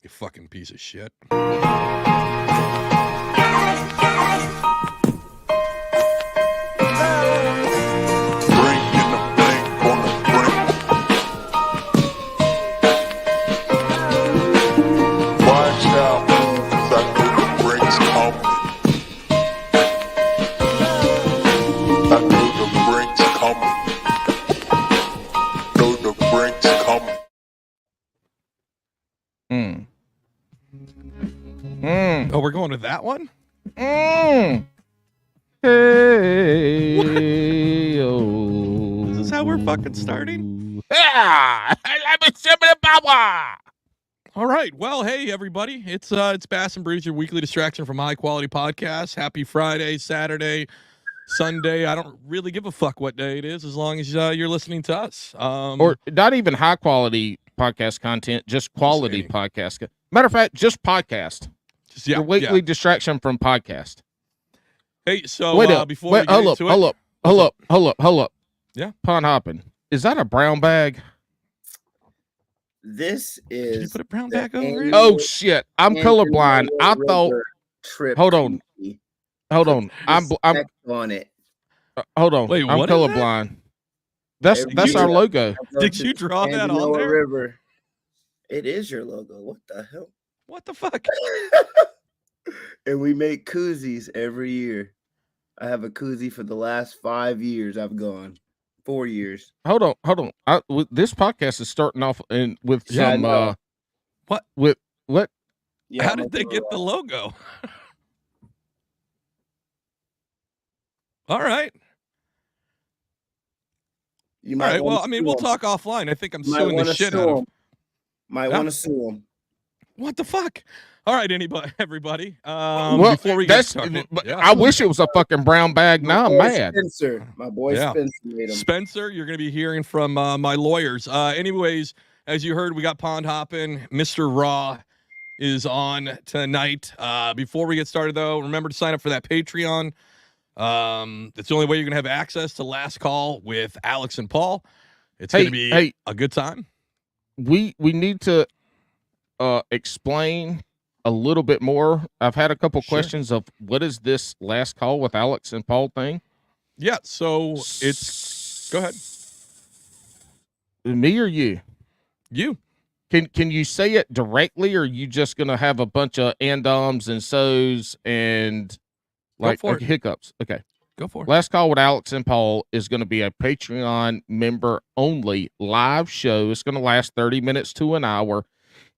You fucking piece of shit. Oh, we're going with that one? Hey, oh. Is this how we're fucking starting? Yeah! All right. Well, hey, everybody. It's Bass and Brews, your weekly distraction from high quality podcasts. Happy Friday, Saturday, Sunday. I don't really give a fuck what day it is as long as you're listening to us. Or not even high quality podcast content, just quality podcast. Matter of fact, just podcast. Your weekly distraction from podcast. Hey, so before we get into it, hold up. Yeah. Pond hopping. Is that a brown bag? This is. Did you put a brown bag over it? Oh shit! I'm colorblind. I thought. Hold on. I'm on it. Hold on. Wait, I'm colorblind. That's our logo. Did you draw that on there? River. It is your logo. What the hell? What the fuck? And we make koozies every year. I have a koozie for the last 5 years. I've gone 4 years. Hold on. This podcast is starting off with some what? With what? Yeah, how did they get the logo? All right. You might. All right. Well, I mean, we'll talk offline. I think I'm suing the shit out of. Might want to sue them. What the fuck? All right, everybody. Before we get started, I wish it was a fucking brown bag. Now I'm mad. Spencer, my boy Spencer made him. Spencer, you're going to be hearing from my lawyers. Anyways, as you heard, we got Pond Hoppin'. Mr. Raw is on tonight. Before we get started, though, remember to sign up for that Patreon. That's the only way you're going to have access to Last Call with Alex and Paul. It's going to be a good time. We need to explain a little bit more. I've had a couple questions of what is this Last Call with Alex and Paul thing? Yeah, so it's go ahead. Me or you? You. Can you say it directly, or are you just gonna have a bunch of and-ums and so's and like hiccups? Okay. Go for it. Last Call with Alex and Paul is going to be a Patreon member only live show. It's going to last 30 minutes to an hour.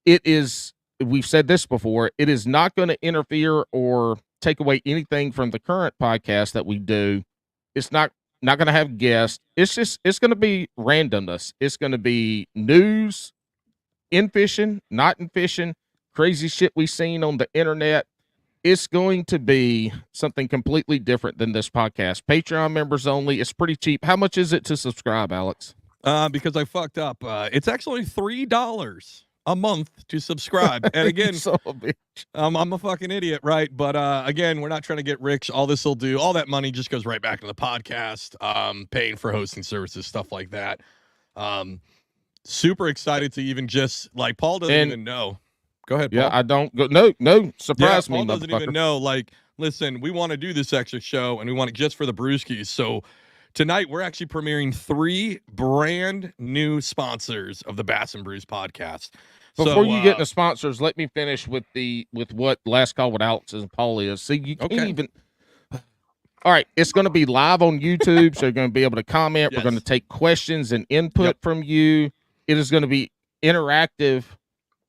It is, we've said this before, it is not going to interfere or take away anything from the current podcast that we do. It's not going to have guests. It's going to be randomness. It's going to be news, in fishing, not in fishing, crazy shit we've seen on the internet. It's going to be something completely different than this podcast. Patreon members only. It's pretty cheap. How much is it to subscribe, Alex? Because I fucked up. It's actually $3 a month to subscribe. And again, I'm a fucking idiot, right? But again, we're not trying to get rich. All this will do, all that money just goes right back to the podcast, paying for hosting services, stuff like that. Super excited to even just, like, Paul doesn't even know. Go ahead, Paul. Yeah, I don't go. No, surprise me, Paul doesn't even know. Like, listen, we want to do this extra show, and we want it just for the Brewskis. So tonight, we're actually premiering 3 brand new sponsors of the Bass and Brews podcast. Before you get into sponsors, let me finish with what Last Call with Alex and Paul is. See, you can't even. All right, it's going to be live on YouTube, so you're going to be able to comment. Yes. We're going to take questions and input from you. It is going to be interactive.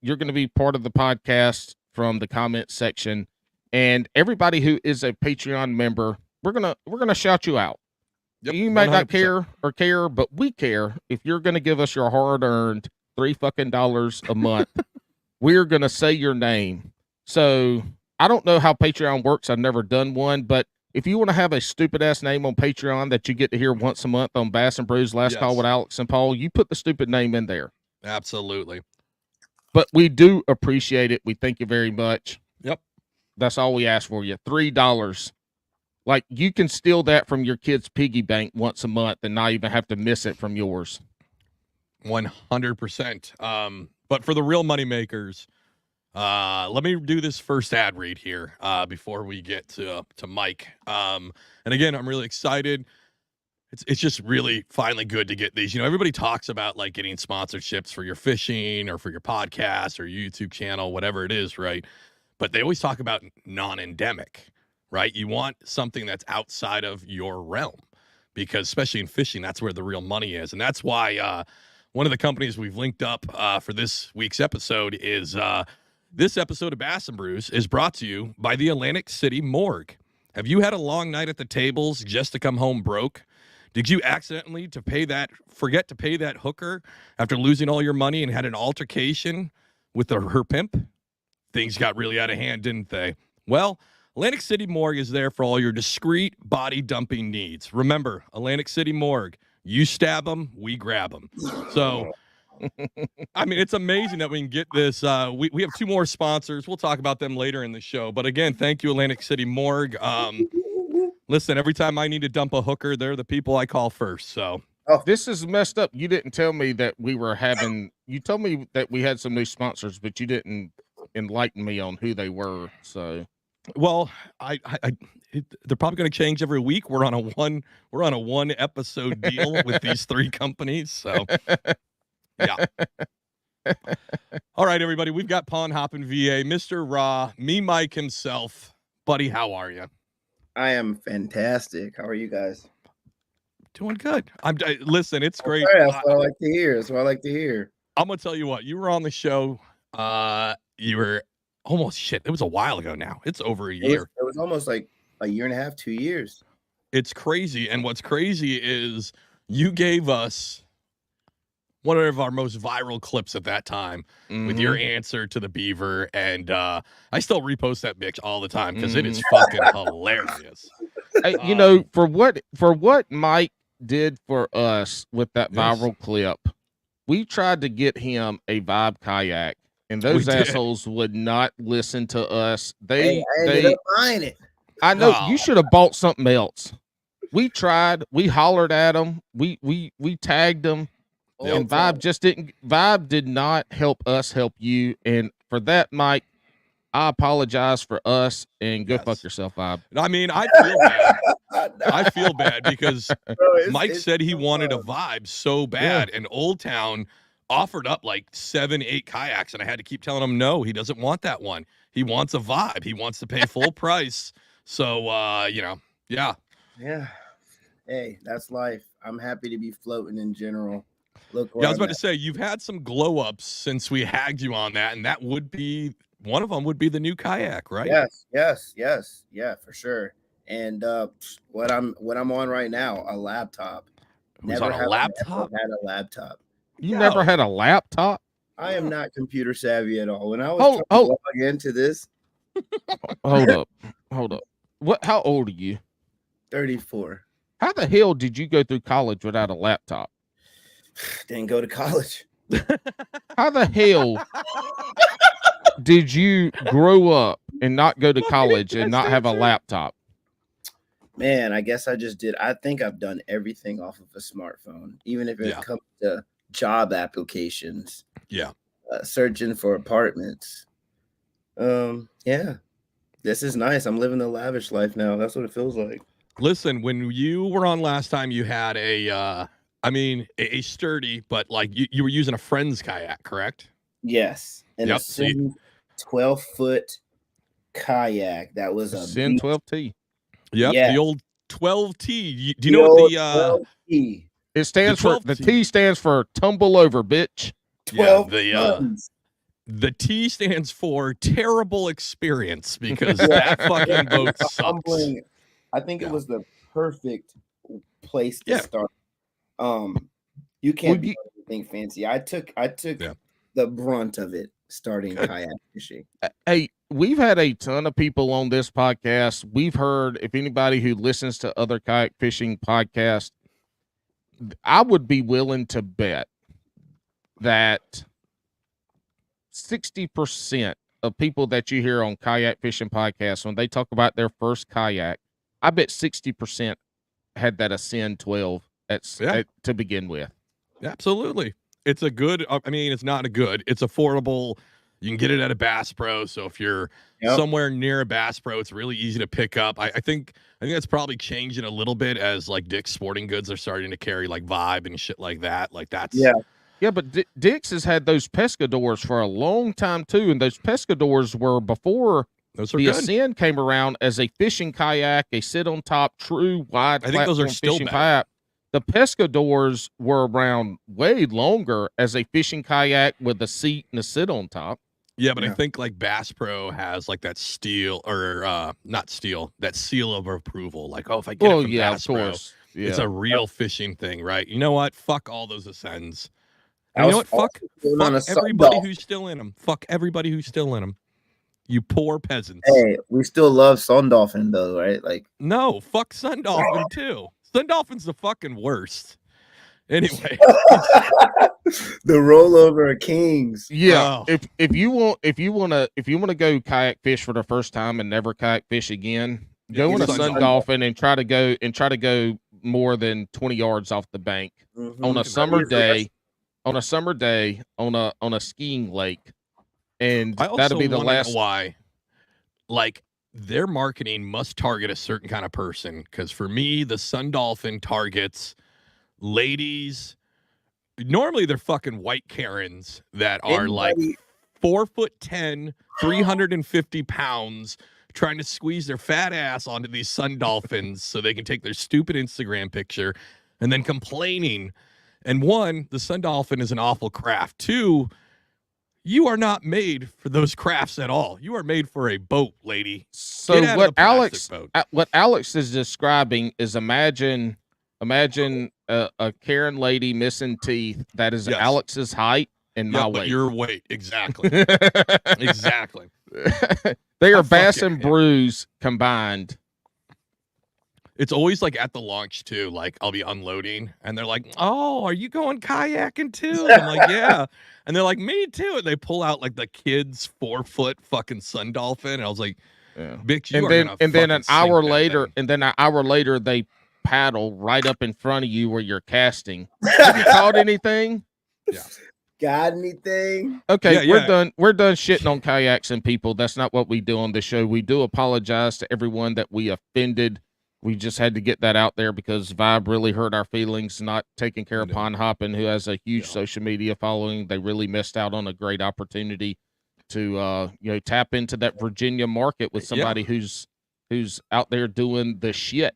You're going to be part of the podcast from the comment section, and everybody who is a Patreon member, we're gonna shout you out. Yep, you might 100%. Not care, but we care. If you're going to give us your hard-earned $3 a month, we're going to say your name. So I don't know how Patreon works. I've never done one, but if you want to have a stupid ass name on Patreon that you get to hear once a month on Bass and Brews Last Call with Alex and Paul, you put the stupid name in there. Absolutely. But we do appreciate it. We thank you very much. Yep. That's all we ask for you. $3. Like, you can steal that from your kid's piggy bank once a month and not even have to miss it from yours. 100%. But for the real money makers, Let me do this first ad read here before we get to Mike. And again, I'm really excited. It's just really finally good to get these. You know, everybody talks about like getting sponsorships for your fishing or for your podcast or YouTube channel, whatever it is, right? But they always talk about non-endemic, right? You want something that's outside of your realm because especially in fishing, that's where the real money is. And that's why one of the companies we've linked up for this week's episode is this episode of Bass and Brews is brought to you by the Atlantic City Morgue. Have you had a long night at the tables just to come home broke? Did you accidentally forget to pay that hooker after losing all your money and had an altercation with her pimp? Things got really out of hand, didn't they? Well, Atlantic City Morgue is there for all your discreet body dumping needs. Remember, Atlantic City Morgue, you stab them, we grab them. So, I mean, it's amazing that we can get this. We have 2 more sponsors. We'll talk about them later in the show. But again, thank you, Atlantic City Morgue. Listen, every time I need to dump a hooker, they're the people I call first. So this is messed up. You didn't tell me that we were having. You told me that we had some new sponsors, but you didn't enlighten me on who they were. So, well, they're probably going to change every week. We're on a one episode deal with these 3 companies. So, yeah. All right, everybody, we've got Pond Hoppin' VA, Mr. Raw, me, Mike himself, buddy. How are you? I am fantastic. How are you guys? Doing good. Listen, it's great. That's what I like to hear. I'm gonna tell you what. You were on the show. You were almost It was a while ago now. It's over a year. It was almost like a year and a half, 2 years. It's crazy. And what's crazy is you gave us one of our most viral clips at that time with your answer to the beaver. And I still repost that bitch all the time because it is fucking hilarious. Hey, you know, for what Mike did for us with that viral clip, we tried to get him a Vibe kayak, and those assholes would not listen to us. They ended up buying it. I know you should have bought something else. We tried. We hollered at them. We tagged them. And Vibe did not help us help you. And for that, Mike, I apologize for us and go fuck yourself, Vibe. I mean, I feel bad. I feel bad because Mike said he wanted a Vibe so bad, and Old Town offered up like 7, 8 kayaks, and I had to keep telling him no, he doesn't want that one. He wants a Vibe. He wants to pay full price. So, yeah. Yeah. Hey, that's life. I'm happy to be floating in general. Look, I was about to say, you've had some glow ups since we hagged you on that, and that would be one of them would be the new kayak, right? Yes. Yeah, for sure. And what I'm on right now, a laptop. Never had a laptop. You never had a laptop? I am not computer savvy at all. When I was trying to log into this, hold up. What? How old are you? 34. How the hell did you go through college without a laptop? Didn't go to college. How the hell did you grow up and not go to college and not have a laptop? Man, I guess I just did. I think I've done everything off of a smartphone, even if it comes to job applications. Yeah. Searching for apartments. Yeah. This is nice. I'm living the lavish life now. That's what it feels like. Listen, when you were on last time, you had a sturdy, but like you were using a friend's kayak, correct? Yes. And a 12-foot kayak. That was a Sin 12T. Yep, the old 12T. Do you know what the 12T. It stands for? The T stands for tumble over, bitch. 12 the T stands for terrible experience because that fucking boat sucks. Humbling. I think it was the perfect place to start. You can't be anything fancy. I took the brunt of it starting kayak fishing. Hey, we've had a ton of people on this podcast. We've heard, if anybody who listens to other kayak fishing podcasts, I would be willing to bet that 60% of people that you hear on kayak fishing podcasts, when they talk about their first kayak, I bet 60% had that Ascend 12 to begin with. Absolutely. It's a good, it's not a good, it's affordable. You can get it at a Bass Pro. So if you're somewhere near a Bass Pro, it's really easy to pick up. I think that's probably changing a little bit as like Dick's Sporting Goods are starting to carry like Vibe and shit like that. Like that's yeah. But Dick's has had those pescadors for a long time too, and those pescadors were before the Ascend came around as a fishing kayak, a sit on top, true wide. I think those are still fishing kayak. The pescadors were around way longer as a fishing kayak with a seat and a sit on top. Yeah, but I think like Bass Pro has like that steel or not steel, that seal of approval. Like, if I get it from Bass Pro, it's a real fishing thing, right? You know what? Fuck all those Ascends. And you know what? Fuck everybody who's still in them. Fuck everybody who's still in them. You poor peasants. Hey, we still love Sun Dolphin though, right? Like, no, fuck Sun Dolphin too. Sun Dolphin's the fucking worst. Anyway, the rollover kings. Yeah. Oh. If you want to go kayak fish for the first time and never kayak fish again, go on a Sun Dolphin and try to go more than 20 yards off the bank on a summer day, on a skiing lake, and that'll be the last. Why? Like, their marketing must target a certain kind of person, because for me, the Sun Dolphin targets ladies. Normally they're fucking white Karens that are like 4'10", 350 pounds, trying to squeeze their fat ass onto these Sun Dolphins so they can take their stupid Instagram picture, and then complaining. And one, the Sun Dolphin is an awful craft. Two, you are not made for those crafts at all. You are made for a boat, lady. So what Alex is describing is imagine a Karen lady missing teeth that is Alex's height and my weight. Your weight, exactly. Exactly. They are Bass and Brews combined. It's always like at the launch too. Like I'll be unloading and they're like, "Oh, are you going kayaking too?" I'm like, "Yeah." And they're like, "Me too." And they pull out like the kids 4-foot fucking Sun Dolphin. And I was like, "Bitch, you and then an hour later they paddle right up in front of you where you're casting. Have you caught anything? Yeah. Got anything? Okay, we're done. We're done shitting on kayaks and people. That's not what we do on the show. We do apologize to everyone that we offended. We just had to get that out there because Vibe really hurt our feelings not taking care of Pond Hoppin', who has a huge social media following. They really missed out on a great opportunity to tap into that Virginia market with somebody who's out there doing the shit.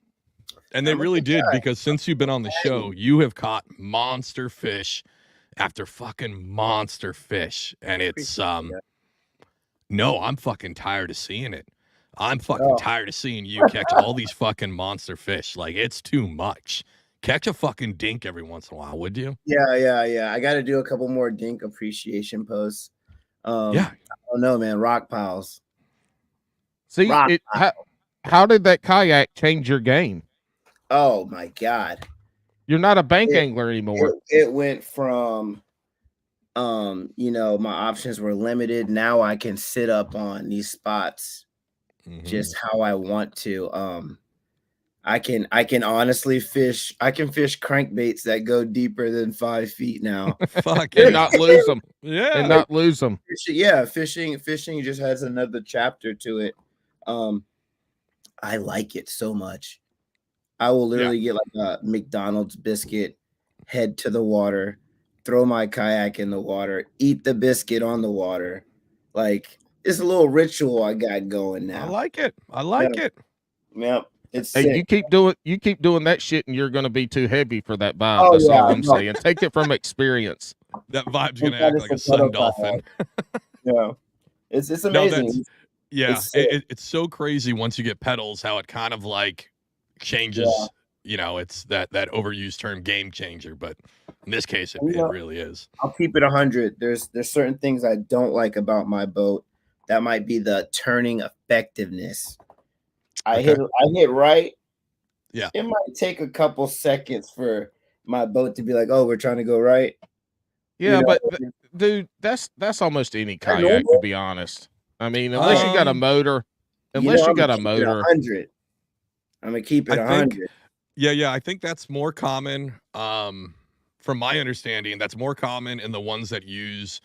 And they really did, because since you've been on the show, you have caught monster fish after fucking monster fish. And it's no, I'm fucking tired of seeing it. I'm fucking tired of seeing you catch all these fucking monster fish. Like, it's too much. Catch a fucking dink every once in a while, would you? Yeah. I got to do a couple more dink appreciation posts. I don't know, man. Rock piles. See, how did that kayak change your game? Oh my God. You're not a bank angler anymore. It went from, my options were limited. Now I can sit up on these spots just how I want to. I can honestly fish. I can fish crankbaits that go deeper than 5 feet now. Fuck, and not lose them. Yeah, and not lose them. Yeah, fishing just has another chapter to it. I like it so much. I will literally get like a McDonald's biscuit, head to the water, throw my kayak in the water, eat the biscuit on the water. Like, it's a little ritual I got going now. I like it. Yep. It's you keep doing that shit, and you're going to be too heavy for that vibe. That's all I'm saying. Take it from experience. That vibe's going to act like a Sun Dolphin. Yeah, it's amazing. It's so crazy once you get pedals how it kind of like changes. It's that overused term, game changer, but in this case it really is. I'll keep it 100. There's certain things I don't like about my boat. That might be the turning effectiveness. I hit right. Yeah. It might take a couple seconds for my boat to be like, "Oh, we're trying to go right." Yeah, but dude, that's almost any kayak, to be honest. I mean, unless you got a motor, I'm gonna keep it 100. Yeah. I think that's more common. From my understanding, that's more common in the ones that use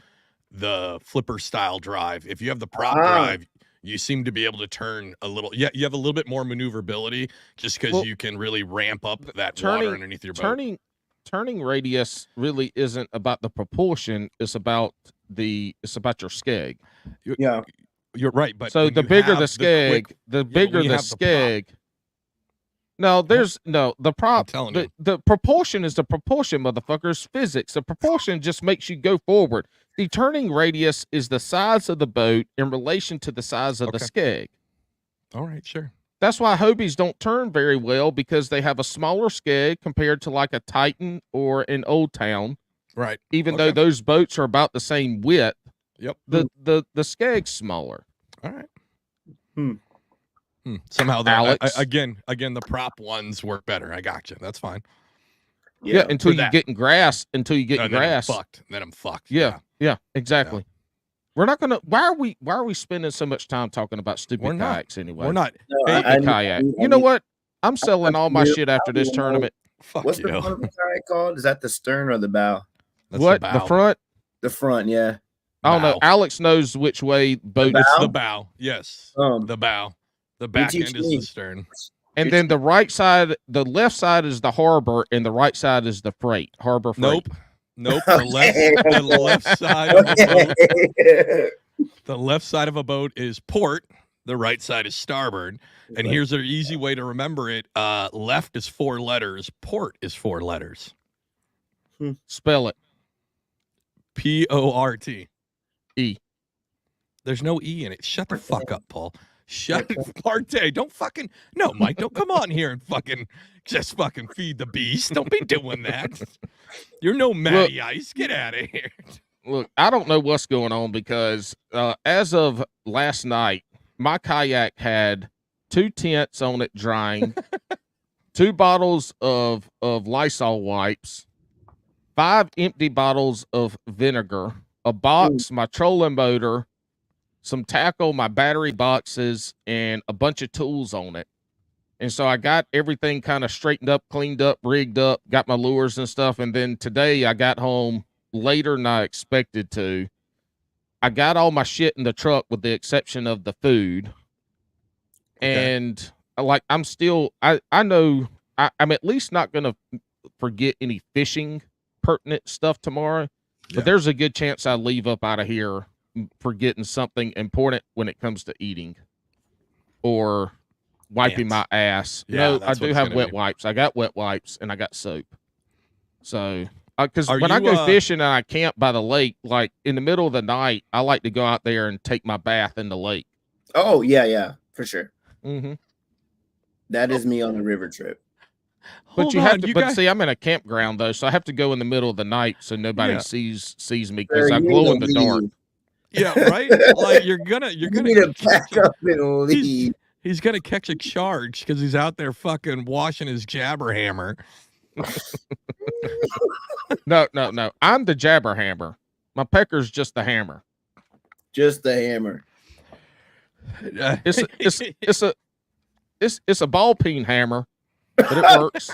the flipper style drive. If you have the prop drive, you seem to be able to turn a little. Yeah, you have a little bit more maneuverability just because you can really ramp up that water underneath your boat. Turning radius really isn't about the propulsion. It's about your skeg. You're right. But so the bigger the skeg, the bigger the skeg. No, there's no the prop. The propulsion is the propulsion, motherfuckers. Physics. The propulsion just makes you go forward. The turning radius is the size of the boat in relation to the size of the skeg. All right, sure. That's why Hobies don't turn very well, because they have a smaller skeg compared to like a Titan or an Old Town. Right. Even though those boats are about the same width. Yep. The skeg's smaller. All right. Somehow, again, the prop ones work better. I got you. That's fine. Yeah, until you get in grass. Then I'm fucked. Yeah, exactly. Yeah. We're not gonna. Why are we spending so much time talking about stupid kayaks anyway? We're not. Kayak. You know what? I'm selling all my shit after this tournament. What's the front of the kayak called? Is that the stern or the bow? What? The front? The front, yeah. I don't know. Alex knows which way boat. It's the bow. Yes. The bow. The back end is the stern. And then the right side, the left side is the harbor, and the right side is the freight. Harbor freight. Nope. The left side of a boat. The left side of a boat is port. The right side is starboard. And here's an easy way to remember it. Left is 4 letters. Port is 4 letters. Spell it. Port. E. There's no E in it. Shut the fuck up, Paul. Shut it, Parte. Don't fucking no, Mike. Don't come on here and just feed the beast. Don't be doing that. You're no Matty Ice. Get out of here. Look, I don't know what's going on, because as of last night, my kayak had 2 tents on it drying, 2 bottles of Lysol wipes, 5 empty bottles of vinegar, a box, my trolling motor, some tackle, my battery boxes, and a bunch of tools on it. And so I got everything kind of straightened up, cleaned up, rigged up, got my lures and stuff. And then today I got home later than I expected to. I got all my shit in the truck with the exception of the food. Okay. And like, I'm still, I know I'm at least not going to forget any fishing pertinent stuff tomorrow, but there's a good chance I leave up out of here forgetting something important when it comes to eating or wiping my ass. Yeah, no, I do have wet wipes. I got wet wipes and I got soap. So, because when I go fishing and I camp by the lake, like in the middle of the night, I like to go out there and take my bath in the lake. Oh, yeah, for sure. Mm-hmm. That is me on the river trip. But see, I'm in a campground though, so I have to go in the middle of the night so nobody sees me because I glow in the dark. Yeah, right. Like you're gonna back up and leave. He's gonna catch a charge because he's out there fucking washing his jabber hammer. No. I'm the jabber hammer. My pecker's just the hammer. Just the hammer. It's a ball peen hammer, but it works.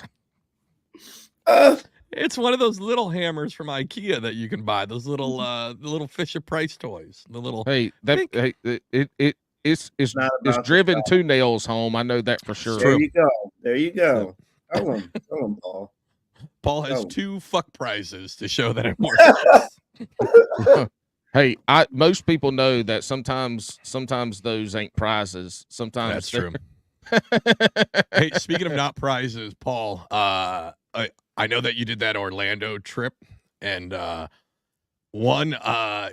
It's one of those little hammers from IKEA that you can buy. Those little the little Fisher Price toys. The little it's driven 2 nails home. I know that for sure. There you go. Tell him, Paul. Paul has 2 fuck prizes to show that it works. Hey, most people know that sometimes those ain't prizes. Sometimes that's true. Hey, speaking of not prizes, Paul, I know that you did that Orlando trip, and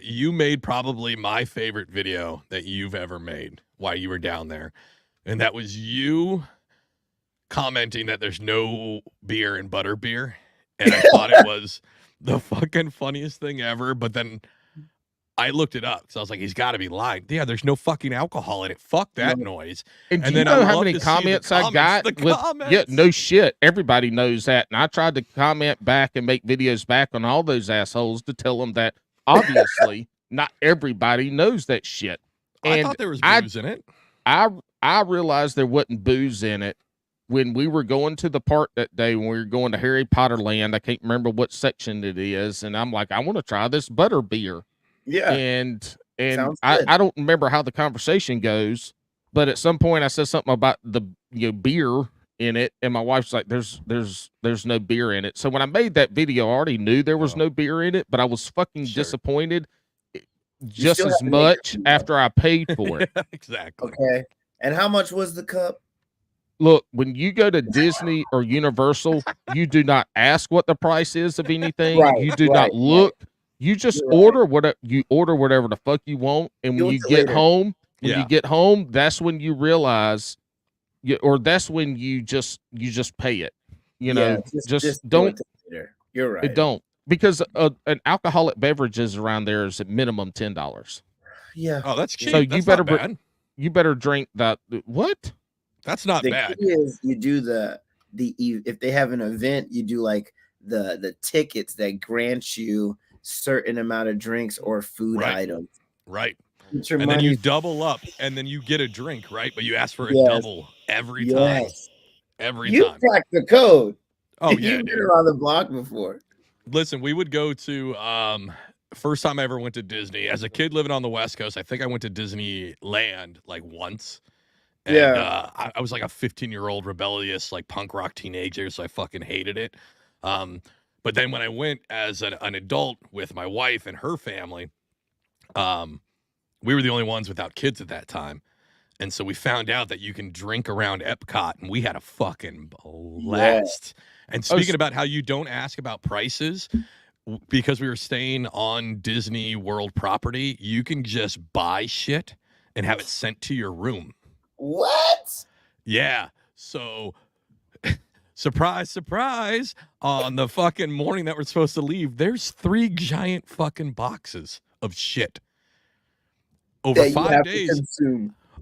you made probably my favorite video that you've ever made while you were down there, and that was you commenting that there's no beer in butterbeer, and I thought it was the fucking funniest thing ever, but then I looked it up, so I was like, he's got to be lying. Yeah, there's no fucking alcohol in it. Fuck that noise. And do you know how many comments I got? Yeah, no shit. Everybody knows that. And I tried to comment back and make videos back on all those assholes to tell them that obviously not everybody knows that shit. And I thought there was booze in it. I realized there wasn't booze in it when we were going to the park that day, when we were going to Harry Potter Land. I can't remember what section it is. And I'm like, I want to try this butter beer. Yeah. And I don't remember how the conversation goes, but at some point I said something about the beer in it, and my wife's like, there's no beer in it. So when I made that video, I already knew there was no beer in it, but I was fucking disappointed just as much after I paid for it. Exactly. Okay. And how much was the cup? Look, when you go to Disney or Universal, you do not ask what the price is of anything. You do not look. You just order whatever the fuck you want, and when you get home, that's when you realize, or that's when you just pay it. You know, just don't. You're right. It don't, because an alcoholic beverages around there is at minimum $10. Yeah. Oh, that's cheap. So you better drink that. What? That's not bad. The key is you do the if they have an event, you do like the tickets that grant you certain amount of drinks or food items. Right. And then you double up, and then you get a drink, right? But you ask for a double every time. Every time. You cracked the code. Oh yeah, you've been around the block before. Listen, we would go to first time I ever went to Disney as a kid living on the West Coast. I think I went to Disneyland like once. And I was like a 15-year-old rebellious, like punk rock teenager, so I fucking hated it. But then when I went as an adult with my wife and her family, we were the only ones without kids at that time. And so we found out that you can drink around Epcot, and we had a fucking blast. And speaking about how you don't ask about prices, because we were staying on Disney World property, you can just buy shit and have it sent to your room. What? Yeah. So, surprise, surprise, on the fucking morning that we're supposed to leave, there's 3 giant fucking boxes of shit. Over 5 days.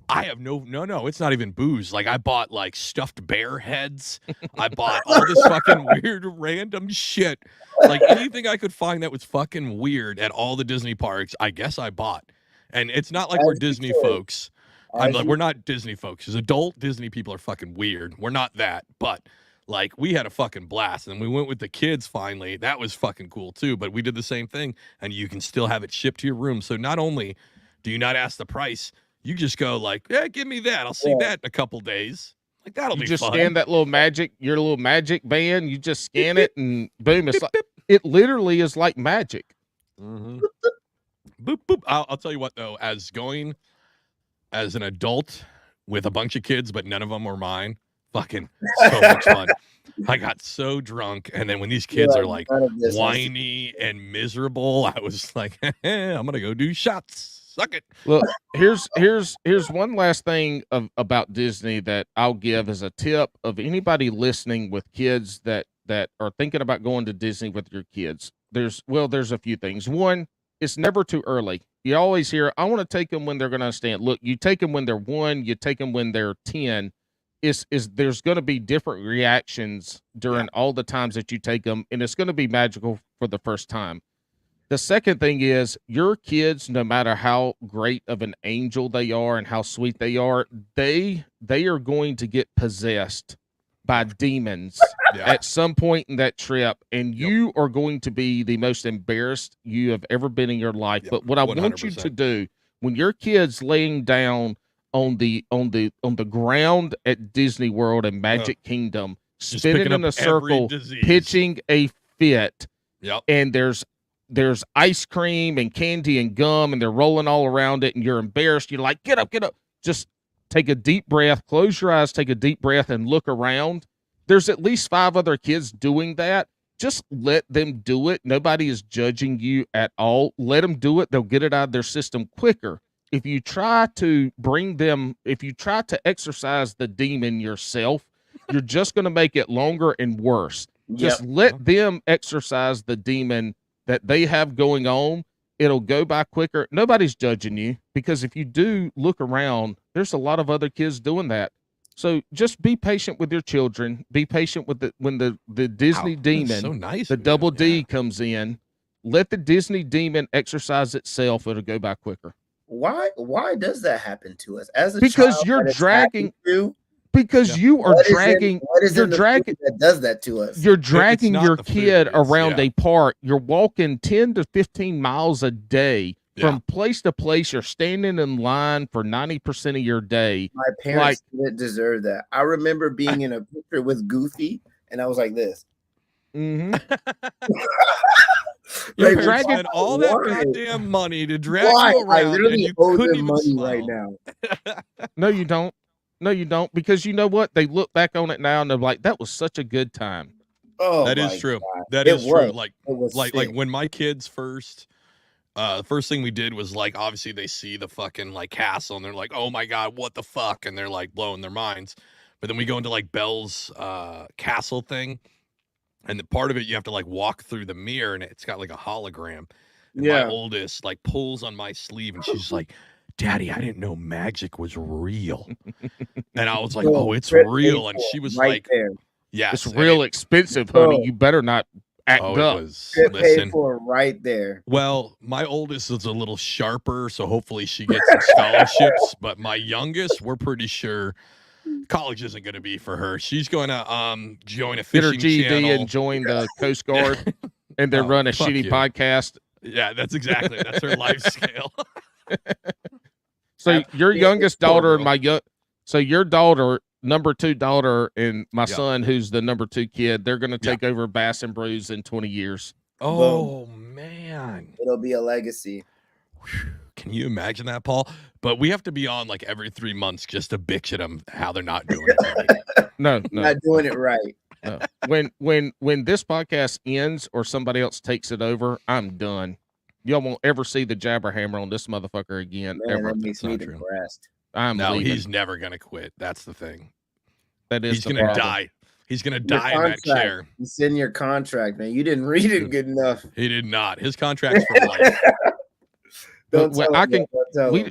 I have no, it's not even booze. Like, I bought like stuffed bear heads. I bought all this fucking weird random shit. Like anything I could find that was fucking weird at all the Disney parks, I guess I bought. And it's not like we're Disney folks. We're not Disney folks. As adult Disney people are fucking weird. We're not that, but like we had a fucking blast, and we went with the kids finally. That was fucking cool too. But we did the same thing, and you can still have it shipped to your room. So not only do you not ask the price, you just go like, "Yeah, give me that. I'll see that in a couple days." Like that'll be just fun. Scan that little your little magic band. You just scan it, and boom! It's like it literally is like magic. Mm-hmm. Boop boop. I'll tell you what though, as an adult with a bunch of kids, but none of them were mine. Fucking so much fun. I got so drunk, and then when these kids are like whiny and miserable, I was like, I'm gonna go do shots. Suck it. Look, here's one last thing about Disney that I'll give as a tip of anybody listening with kids that are thinking about going to Disney with your kids. There's a few things. One, it's never too early. You always hear, I want to take them when they're going to understand. Look, you take them when they're 1, you take them when they're 10. There's going to be different reactions during all the times that you take them, and it's going to be magical for the first time. The second thing is your kids, no matter how great of an angel they are and how sweet they are, they are going to get possessed by demons at some point in that trip, and you are going to be the most embarrassed you have ever been in your life. But what I 100%. Want you to do when your kid's laying down on the ground at Disney World and Magic Kingdom, spinning in a circle, pitching a fit, and there's ice cream and candy and gum, and they're rolling all around it, and you're embarrassed. You're like, get up. Just take a deep breath, close your eyes, take a deep breath, and look around. There's at least 5 other kids doing that. Just let them do it. Nobody is judging you at all. Let them do it. They'll get it out of their system quicker. If you try to exercise the demon yourself, you're just going to make it longer and worse. Just let them exercise the demon that they have going on. It'll go by quicker. Nobody's judging you, because if you do look around, there's a lot of other kids doing that. So just be patient with your children. Be patient with when the Disney demon, so nice, the double D comes in. Let the Disney demon exercise itself. It'll go by quicker. Why does that happen to us as a because child? You're dragging. Because you are dragging. You're dragging. That does that to us. You're dragging your kid around a park. You're walking 10 to 15 miles a day from place to place. You're standing in line for 90% of your day. My parents didn't deserve that. I remember being in a picture with Goofy, and I was like this. Mm-hmm. You're dragging all that goddamn money to drag you around. I literally owe them money right now. No, you don't. No, you don't. Because you know what? They look back on it now and they're like, that was such a good time. Oh, that is true. God. That is true. Like when my kids first, the first thing we did was like, obviously they see the fucking like castle and they're like, oh my God, what the fuck? And they're like blowing their minds. But then we go into like Belle's castle thing. And the part of it, you have to like walk through the mirror and it's got like a hologram. And my oldest like pulls on my sleeve and she's like, Daddy, I didn't know magic was real. And I was like, oh, it's real. And she was like, yes, it's real expensive, honey. You better not act up. Paid for right there. Well, my oldest is a little sharper, so hopefully she gets some scholarships. But my youngest, we're pretty sure college isn't going to be for her. She's going to join a fishing channel and join the Coast Guard and then run a shitty podcast. Yeah, that's her life scale. So your youngest daughter and your daughter, number 2 daughter, and my son, who's the number 2 kid, they're going to take over Bass and Brews in 20 years. Oh, man. It'll be a legacy. Can you imagine that, Paul? But we have to be on like every 3 months just to bitch at them how they're not doing it right. No. Not doing it right. No. When this podcast ends or somebody else takes it over, I'm done. Y'all won't ever see the jabber hammer on this motherfucker again. Man, ever. That makes me depressed. He's never gonna quit. That's the thing. He's gonna die. He's gonna die in that chair. It's in your contract, man. You didn't read it good enough. He did not. His contract's for life.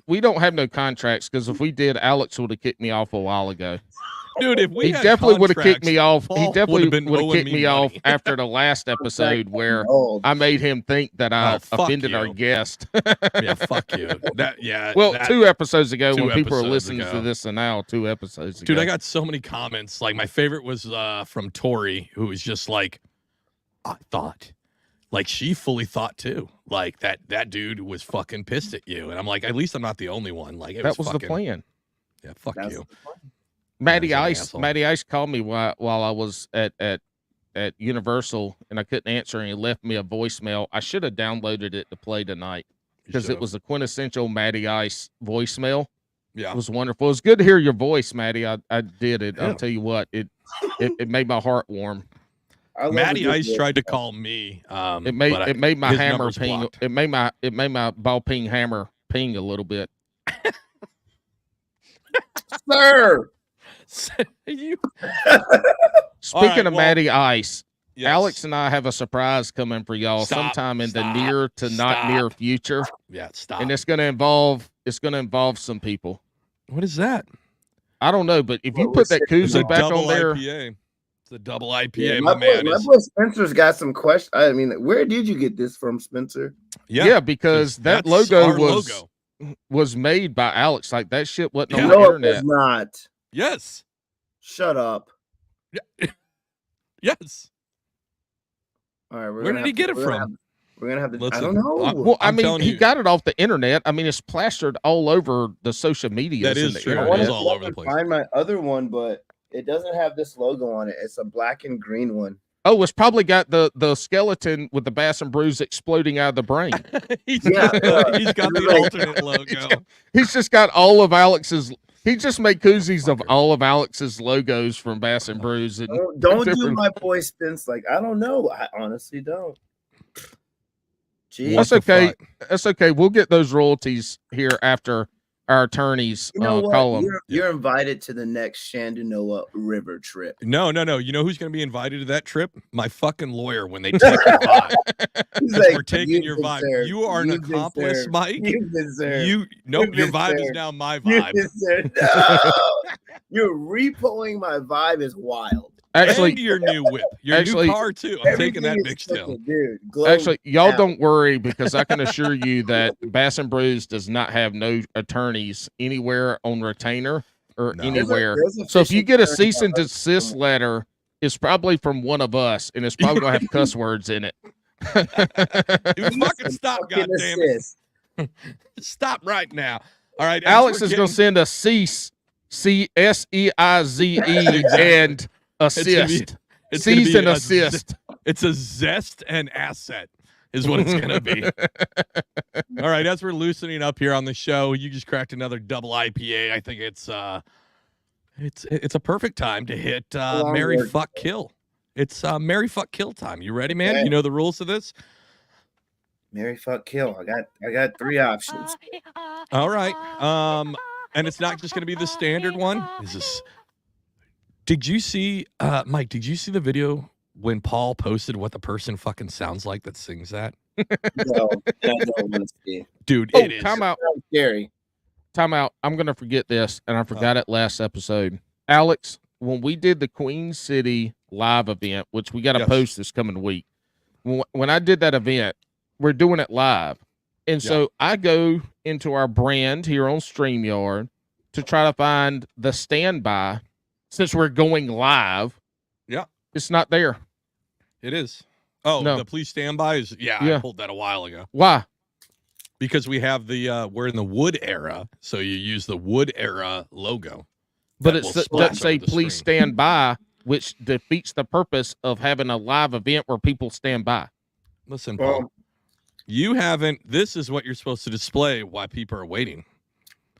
We don't have no contracts because if we did, Alex would have kicked me off a while ago. Dude, if we he had definitely would have kicked me off. Paul he definitely would have kicked me money. off after the last episode where I made him think that I offended our guest. Yeah, fuck you. Well, 2 episodes ago when people are listening to this and now 2 episodes ago. Dude, I got so many comments. Like my favorite was from Tori, who was just like, I thought. Like she fully thought too. Like that dude was fucking pissed at you. And I'm like, at least I'm not the only one. Like that was the plan. Yeah, fuck you. Matty Ice called me while I was at Universal and I couldn't answer and he left me a voicemail. I should have downloaded it to play tonight because it was a quintessential Matty Ice voicemail. Yeah. It was wonderful. It was good to hear your voice, Matty. I did it. Yeah. I'll tell you what, it made my heart warm. Matty Ice tried to call me. It made my hammer ping. Blocked. It made my ball ping hammer ping a little bit. Sir. Speaking of Matty Ice, Alex and I have a surprise coming for y'all sometime in the near to not near future. Yeah, stop. And it's gonna involve some people. What is that? I don't know, but if you put that koozie back on there. IPA. It's a double IPA. Yeah, my boy Spencer's got some questions. I mean, where did you get this from, Spencer? Yeah, because that logo was made by Alex. Like that shit wasn't on the internet. It was not. Yes. Shut up. Yeah. Yes. All right. Where did he get it from? We're gonna have to. I don't know. Well, I mean, he got it off the internet. I mean, it's plastered all over the social media. That is true. It is all over the place. Find my other one, but it doesn't have this logo on it. It's a black and green one. Oh, it's probably got the skeleton with the Bass and Brews exploding out of the brain. He's got the alternate logo. He's just got all of Alex's. He just made koozies of all of Alex's logos from Bass and Brews. And don't do my boy Spence. Like, I don't know. I honestly don't. Jeez. That's okay. That's okay. We'll get those royalties here after our attorneys call them. You're invited to the next Shenandoah River trip. No. You know who's going to be invited to that trip? My fucking lawyer when they take your vibe. Like, we're taking your vibe. Served. You are an accomplice, Mike. Your vibe is now my vibe. You're repoing my vibe is wild. Actually, and your new whip, your new car too. I'm taking that bitch still. Dude, actually, y'all don't worry because I can assure you that Bass and Brews does not have no attorneys anywhere on retainer or anywhere. So if you get a cease and desist letter, it's probably from one of us, and it's probably gonna have cuss words in it. Dude, fucking stop, goddammit. Stop right now. All right. Alex is going to send a cease, CSEIZE, and assist. Cease and assist. It's a zest and asset is what it's going to be. All right. As we're loosening up here on the show, you just cracked another double IPA. I think it's a perfect time to hit Marry, Fuck, Kill. It's Marry, Fuck, Kill time. You ready, man? Okay. You know the rules of this? Marry, fuck, kill. I got 3 options. All right. And it's not just going to be the standard one. Did you see, Mike, did you see the video when Paul posted what the person fucking sounds like that sings that? No, I don't want to see. Dude, it is. Time out. Scary. Time out. I'm going to forget this, and I forgot it last episode. Alex, when we did the Queen City live event, which we got to post this coming week, when I did that event, we're doing it live. And so I go into our brand here on StreamYard to try to find the standby. Since we're going live, it's not there. It is. Oh, no. The please stand by is, I pulled that a while ago. Why? Because we have we're in the wood era, so you use the wood era logo. But it doesn't say please stand by, which defeats the purpose of having a live event where people stand by. Listen, Paul, this is what you're supposed to display while people are waiting.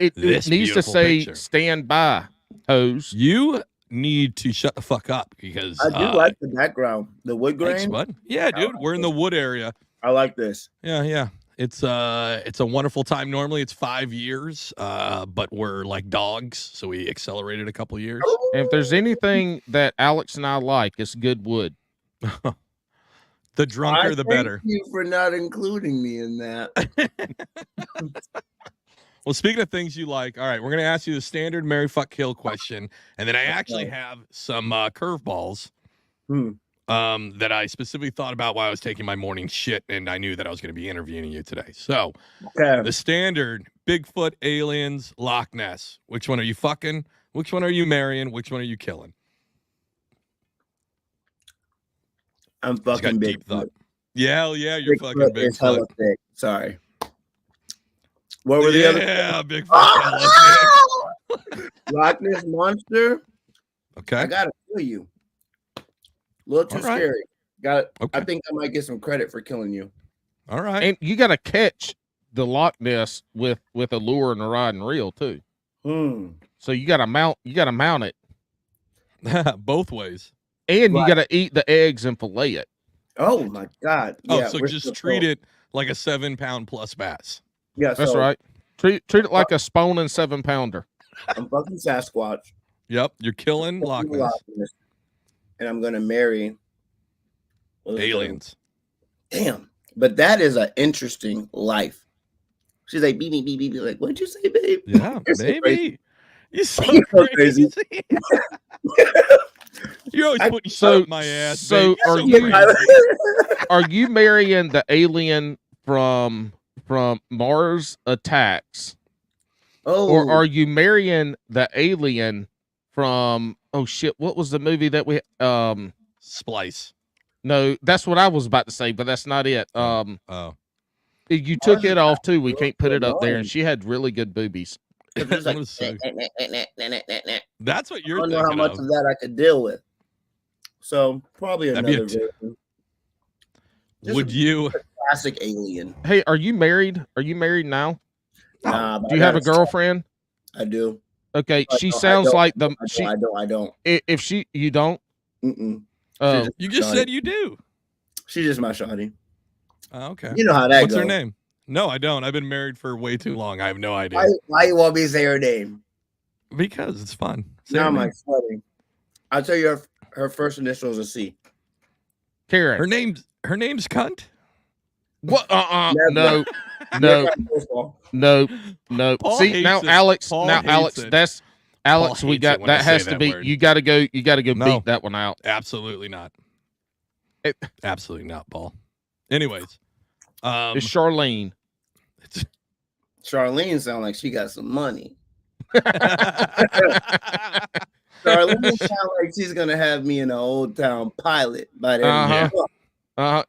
It needs to say picture. Stand by, hose. You need to shut the fuck up because I do like the background, the wood grain. Thanks, bud. Yeah, dude, we're in the wood area. I like this. Yeah. It's a wonderful time. Normally it's 5 years, but we're like dogs, so we accelerated a couple years. And if there's anything that Alex and I like, it's good wood. The drunker, the better. Thank you for not including me in that. Well, speaking of things you like, all right, we're going to ask you the standard Marry, Fuck, Kill question, and then I actually have some curveballs that I specifically thought about while I was taking my morning shit, and I knew that I was going to be interviewing you today. So, the standard Bigfoot, aliens, Loch Ness. Which one are you fucking? Which one are you marrying? Which one are you killing? I'm fucking Bigfoot. Yeah, you're fucking Bigfoot. Hella thick. Sorry. What were the other? Yeah, Bigfoot. Loch Ness monster. Okay. I gotta kill you. A little too scary. Got it. Okay. I think I might get some credit for killing you. All right. And you gotta catch the Loch Ness with a lure and a rod and reel too. So you gotta mount it. Both ways. And you gotta eat the eggs and fillet it. Oh my God. Yeah, so just treat it like a 7-pound plus bass. Yeah, that's right. Treat it like a spawning 7-pounder. I'm fucking Sasquatch. Yep, you're killing Loch Ness. And I'm gonna marry aliens. Damn, but that is an interesting life. She's like, beep, beep, beep, beep. Like, what'd you say, babe? Yeah, baby. You're so crazy. You're always putting shit up my ass. So are you marrying the alien from Mars Attacks? Or are you marrying the alien from what was the movie that we Splice? No, that's what I was about to say, but that's not it. You took it off too. We can't put it up there, and she had really good boobies. Like, that's what you're. I don't know how much of that I could deal with. So probably another version. Would you? Classic alien. Hey, are you married? Are you married now? Nah, do you have a girlfriend? I do. Okay, she sounds like the. I don't. If you don't. Mm-mm. You just said you do. She's just my shawty. Okay. You know how that goes. What's her name? No, I don't. I've been married for way too long. I have no idea. Why you want me to say her name? Because it's fun. Now I'm like sweating. I'll tell you her first initial is a C. Karen. Her name's cunt. What? No. Paul See now, Alex. That's Alex. We got that has to be. Word. You got to go. You got to go beat that one out. Absolutely not. Absolutely not, Paul. Anyways, it's Charlene. Charlene sound like she got some money. Charlene sound like she's gonna have me in an Old Town Pilot by the end.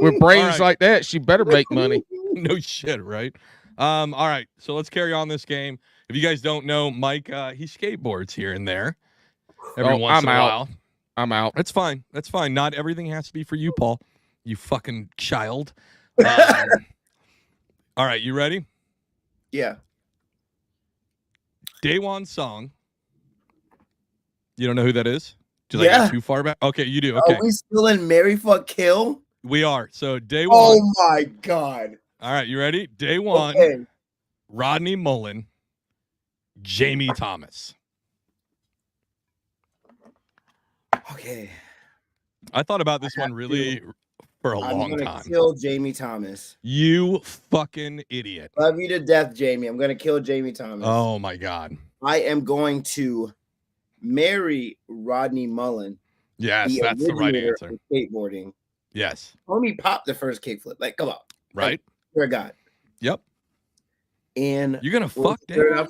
With brains like that, she better make money. No shit, right? All right, so let's carry on this game. If you guys don't know, Mike, he skateboards here and there every once in a while. I'm out. That's fine. That's fine. Not everything has to be for you, Paul. You fucking child. All right, you ready? Yeah. Daewon Song. You don't know who that is? Did I go too far back? Okay, you do. Okay. Are we still in Marry Fuck Kill? We are. So Daewon. Oh my God. All right, you ready? Daewon, Okay. Rodney Mullen, Jamie Thomas. Okay. I thought about this one really for a long time. I'm gonna kill Jamie Thomas. You fucking idiot. Love you to death, Jamie. I'm gonna kill Jamie Thomas. Oh my God. I am going to marry Rodney Mullen. Yes, that's the right answer. Skateboarding. Yes. Homie popped the first kickflip. Like, come on. Right? Swear to God. Yep. And you're gonna fuck Daewon?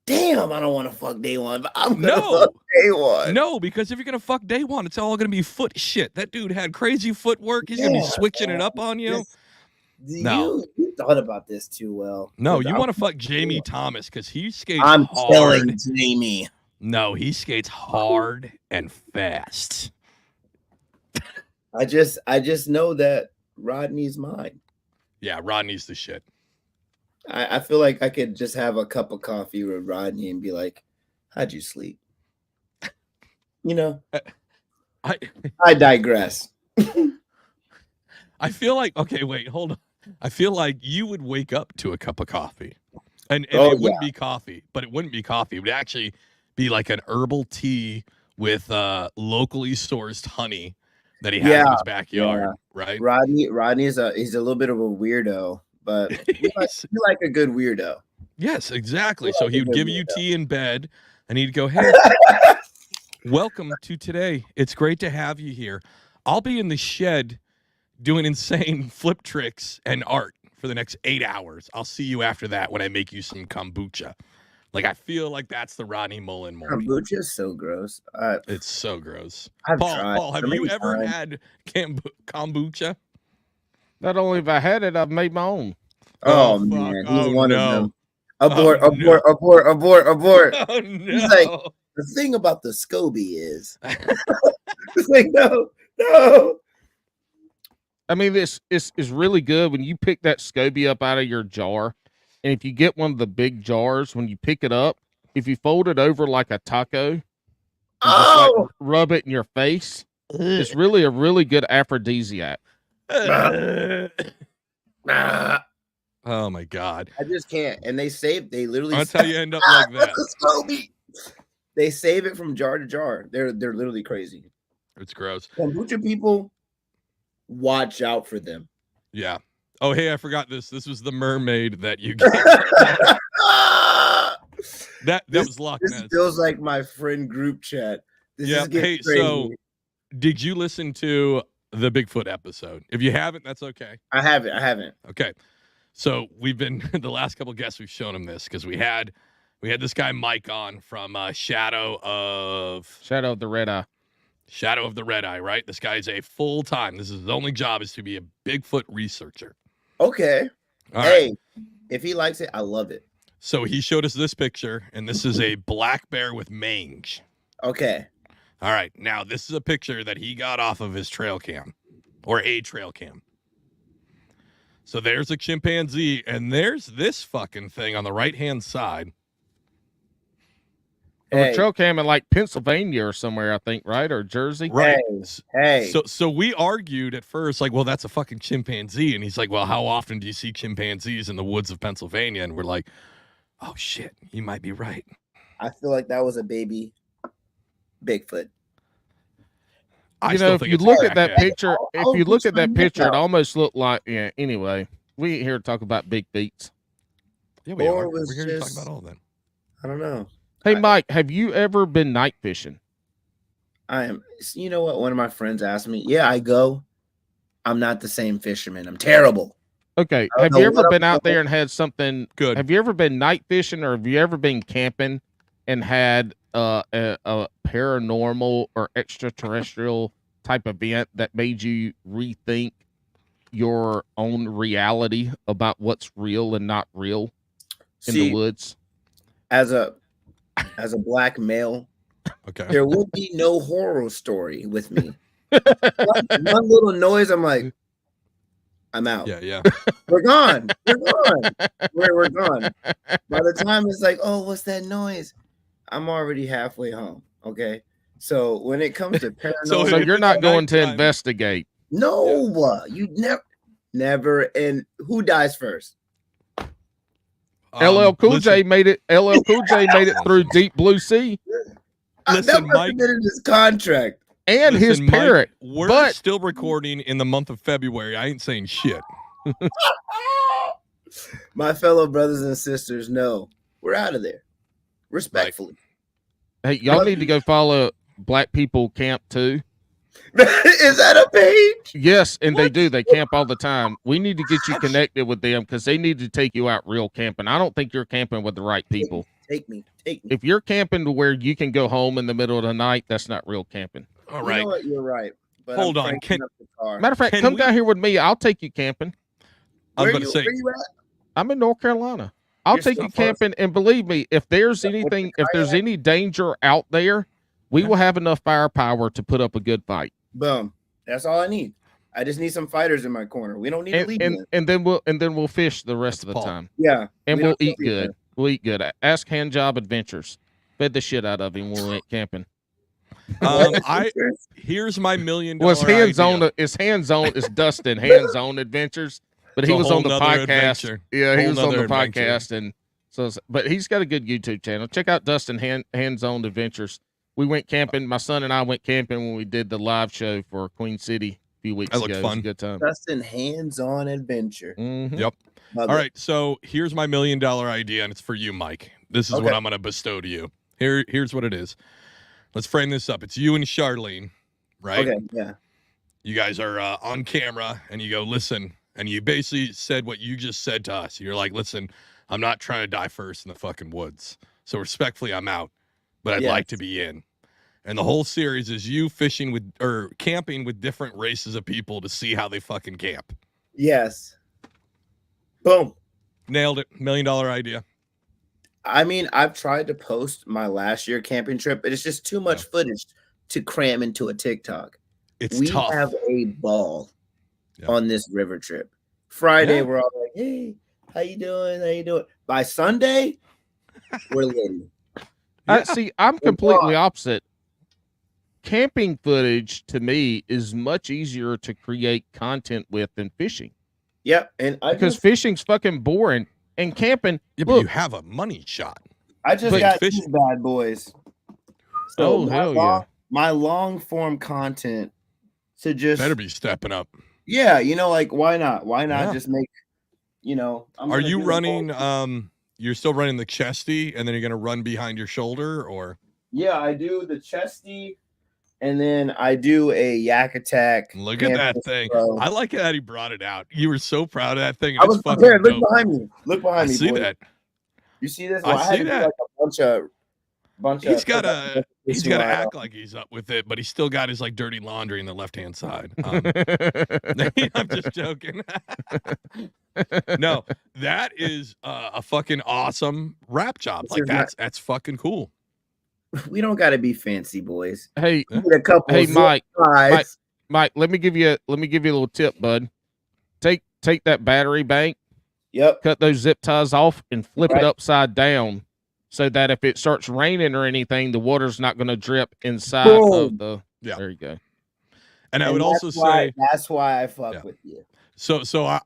Damn, I don't want to fuck Daewon, but I'm gonna fuck Daewon. No, because if you're gonna fuck Daewon, it's all gonna be foot shit. That dude had crazy footwork. He's gonna be switching it up on you. You thought about this too well. No, you want to fuck Jamie Thomas because he skates I'm hard. killing Jamie. No, he skates hard and fast. I just know that Rodney's mine. Yeah, Rodney's the shit. I feel like I could just have a cup of coffee with Rodney and be like, how'd you sleep? You know, I digress. I feel like, okay, wait, hold on. I feel like you would wake up to a cup of coffee and it wouldn't be coffee, but it wouldn't be coffee. It would actually be like an herbal tea with locally sourced honey that he has in his backyard, right? Rodney's he's a little bit of a weirdo. But you like a good weirdo. Yes, exactly. So he would give you tea in bed, and he'd go, hey, welcome to today. It's great to have you here. I'll be in the shed doing insane flip tricks and art for the next 8 hours. I'll see you after that when I make you some kombucha. Like, I feel like that's the Rodney Mullen morning. Kombucha is so gross. It's so gross. Paul, have you ever had kombucha? Not only have I had it, I've made my own. Oh man, he's one of them. Abort. Oh, no. He's like, the thing about the SCOBY is, it's like, no. I mean, this is really good when you pick that SCOBY up out of your jar, and if you get one of the big jars, when you pick it up, if you fold it over like a taco, and just like rub it in your face, it's really a really good aphrodisiac. Oh my God. I just can't. And they literally that's how you end up like that. They save it from jar to jar. They're literally crazy. It's gross. Kombucha people, watch out for them. Yeah. Oh, hey, I forgot this. This was the mermaid that you gave. that was Loch Ness. This feels like my friend group chat. Hey, crazy. So did you listen to the Bigfoot episode? If you haven't, that's okay. I haven't. Okay. So we've been the last couple of guests, we've shown them this because we had this guy Mike on from Shadow of the Red Eye. Shadow of the Red Eye, right? This guy's a full-time. This is his only job is to be a Bigfoot researcher. Okay. Hey, if he likes it, I love it. So he showed us this picture, and this is a black bear with mange. Okay. All right. Now, this is a picture that he got off of his trail cam or a trail cam. So there's a chimpanzee, and there's this fucking thing on the right-hand side. A trail cam in like Pennsylvania or somewhere, I think, right? Or Jersey. Right. Hey. So we argued at first, like, well, that's a fucking chimpanzee. And he's like, well, how often do you see chimpanzees in the woods of Pennsylvania? And we're like, oh, shit, you might be right. I feel like that was a baby Bigfoot. If you look at that picture, it almost looked like, anyway, we ain't here to talk about big beats. Yeah, we are. We're here to talk about all that. I don't know. Hey, Mike, have you ever been night fishing? I am. You know what? One of my friends asked me. Yeah, I go. I'm not the same fisherman. I'm terrible. Okay. Have you ever been out there and had something good? Have you ever been night fishing or have you ever been camping and had a paranormal or extraterrestrial type event that made you rethink your own reality about what's real and not real in the woods? As a black male, okay, there would be no horror story with me. One little noise, I'm like, I'm out. Yeah. We're gone. We're gone. By the time it's like, oh, what's that noise? I'm already halfway home. Okay. So when it comes to paranormal, so you're not going to investigate. No, you never. And who dies first? LL Cool J made it. LL Cool J made it through Deep Blue Sea. Listen, Mike, in his contract. And his parrot. Mike, we're still recording in the month of February. I ain't saying shit. My fellow brothers and sisters know we're out of there. Respectfully. Hey, y'all need to go follow Black People Camp too. Is that a page? Yes, and they do. They camp all the time. We need to get you connected with them because they need to take you out real camping. I don't think you're camping with the right people. Take me. If you're camping to where you can go home in the middle of the night, that's not real camping. All right. You know what? You're right. But Hold on. Matter of fact, come down here with me. I'll take you camping. I was going to say. Where you at? I'm in North Carolina. I'll take you camping, and believe me, if there's anything, if there's any danger out there, we will have enough firepower to put up a good fight. Boom. That's all I need. I just need some fighters in my corner. We don't need to leave. And then we'll fish the rest of the time. Yeah. And we'll eat good. We'll eat good. Ask Handjob Adventures. Fed the shit out of him when we went camping. Here's my $1 million. Well, it's hands-on. It's Dustin hands-on adventures, but he was on the podcast. Adventure. Yeah, he was on the podcast, and so. But he's got a good YouTube channel. Check out Dustin hands-on adventures. We went camping. My son and I went camping when we did the live show for Queen City a few weeks ago. That looked fun. It was a good time. Dustin hands-on adventure. Mm-hmm. Yep. All right, so here's my $1 million idea, and it's for you, Mike. This is what I'm going to bestow to you. Here's what it is. Let's frame this up. It's you and Charlene, right? Okay, yeah. You guys are on camera, and you go, listen, and you basically said what you just said to us. You're like, listen, I'm not trying to die first in the fucking woods. So respectfully, I'm out, but I'd like to be in. And the whole series is you fishing with or camping with different races of people to see how they fucking camp. Yes. Boom. Nailed it. $1 million idea. I mean, I've tried to post my last year camping trip, but it's just too much footage to cram into a TikTok. We have a ball on this river trip. Friday, we're all like, hey, how you doing? By Sunday, we're litty. See, I'm completely opposite. Camping footage, to me, is much easier to create content with than fishing. Yep. And because fishing's fucking boring. And camping, but you have a money shot. I just got these bad boys. So hell yeah! My long form content to just better be stepping up. Yeah, like why not? Why not just make? Are you running? You're still running the chesty, and then you're gonna run behind your shoulder, or? Yeah, I do the chesty. And then I do a yak attack. Look at that thing. I like that he brought it out. You were so proud of that thing. I was prepared. Look behind me. I see boys. That. You see this? Well, I see that. Like a bunch he's got to act like he's up with it, but he's still got his like dirty laundry in the left-hand side. I'm just joking. No, that is a fucking awesome rap job. Like that's fucking cool. We don't got to be fancy, boys. Hey, Mike, let me give you a little tip, bud. Take that battery bank. Yep. Cut those zip ties off and flip it upside down, so that if it starts raining or anything, the water's not going to drip inside of the. Yeah. There you go. And I would also say that's why I fuck with you. So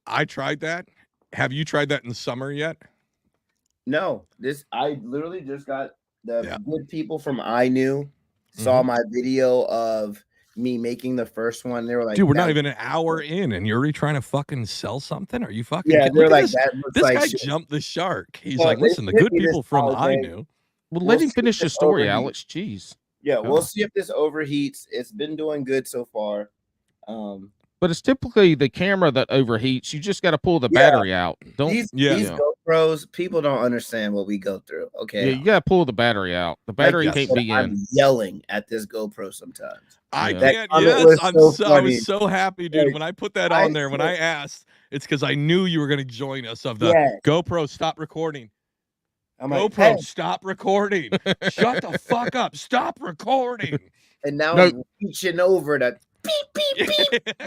I tried that. Have you tried that in the summer yet? No. I literally just got. The good people from I Knew saw my video of me making the first one. They were like, dude, we're not even an hour in and you're already trying to fucking sell something? Are you fucking kidding? They're like, this guy jumped the shark. He's like, listen, the good people from I Knew. Well, let him finish the story, Alex. Jeez. Yeah, we'll see if this overheats. It's been doing good so far. But it's typically the camera that overheats. You just got to pull the battery out. These GoPros GoPros, people don't understand what we go through. Okay. Yeah, you gotta pull the battery out. The battery can't be in. I'm yelling at this GoPro sometimes. I can't. Yes, I was so happy, dude. Like, when I put that on there, when I asked, it's because I knew you were going to join us. Of the GoPro, stop recording. GoPro, like, stop recording. Shut the fuck up. Stop recording. And now I'm reaching over to beep, beep, beep.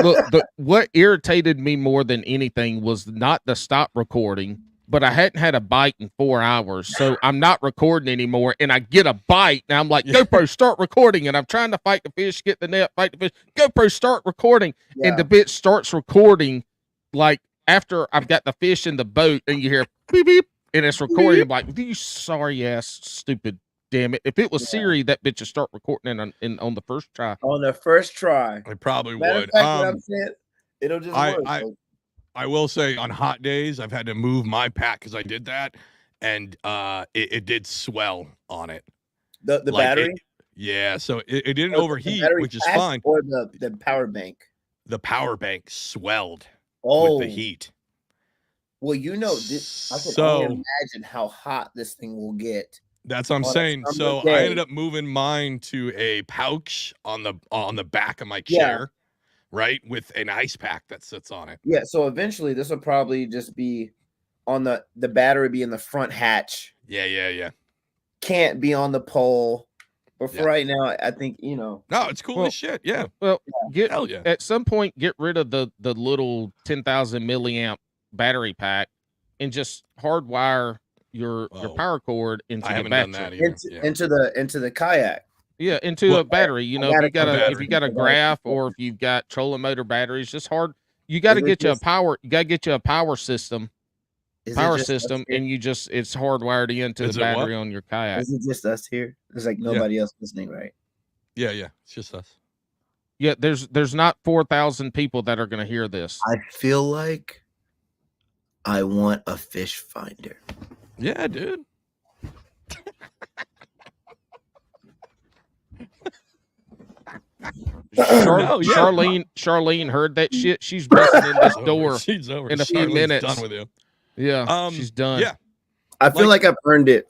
Look, what irritated me more than anything was not the stop recording, but I hadn't had a bite in 4 hours, so I'm not recording anymore, and I get a bite, and I'm like, GoPro, start recording, and I'm trying to fight the fish, get the net, fight the fish, GoPro, start recording, and the bit starts recording, like, after I've got the fish in the boat, and you hear beep, beep, and it's recording. I'm like, you sorry-ass, stupid, damn it. If it was Siri, that bitch would start recording on the first try. On the first try. I probably would. What I'm saying, it'll just work. I will say on hot days, I've had to move my pack because I did that, and it did swell on it. The like battery? So it didn't overheat, which is fine. Or the power bank? The power bank swelled with the heat. Well, I can only imagine how hot this thing will get. That's what I'm saying. So I ended up moving mine to a pouch on the back of my chair. Right, with an ice pack that sits on it. Yeah, so eventually this will probably just be on the battery be in the front hatch. Yeah. Can't be on the pole. But for right now, I think No, it's cool as shit. Yeah. Well, at some point get rid of the little 10,000 milliamp battery pack and just hardwire your power cord into the battery. Into the kayak. Yeah, into a battery. If you got a graph or if you've got trolling motor batteries, just hard. You got to get you a power. You got to get you a power system. And it's hardwired into the battery on your kayak. Is it just us here? There's like nobody else listening, right? Yeah, it's just us. Yeah, there's not 4,000 people that are going to hear this. I feel like I want a fish finder. Yeah, dude. Charlene heard that shit. She's busting in this door in a few minutes. Done with you. Yeah, she's done. Yeah, I feel like I've earned it.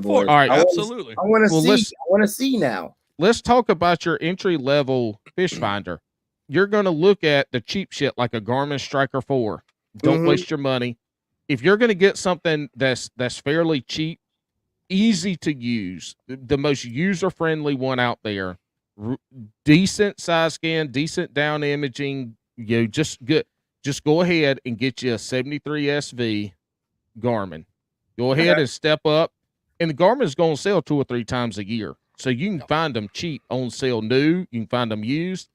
Boy. All right, absolutely. I want to see now. Let's talk about your entry level fish finder. You're going to look at the cheap shit like a Garmin Striker 4. Don't waste your money. If you're going to get something that's fairly cheap, easy to use, the most user friendly one out there. Decent size scan, decent down imaging, just good. Just go ahead and get you a 73 SV Garmin. Go ahead and step up. And the Garmin is going to sell 2 or 3 times a year. So you can find them cheap on sale new. You can find them used.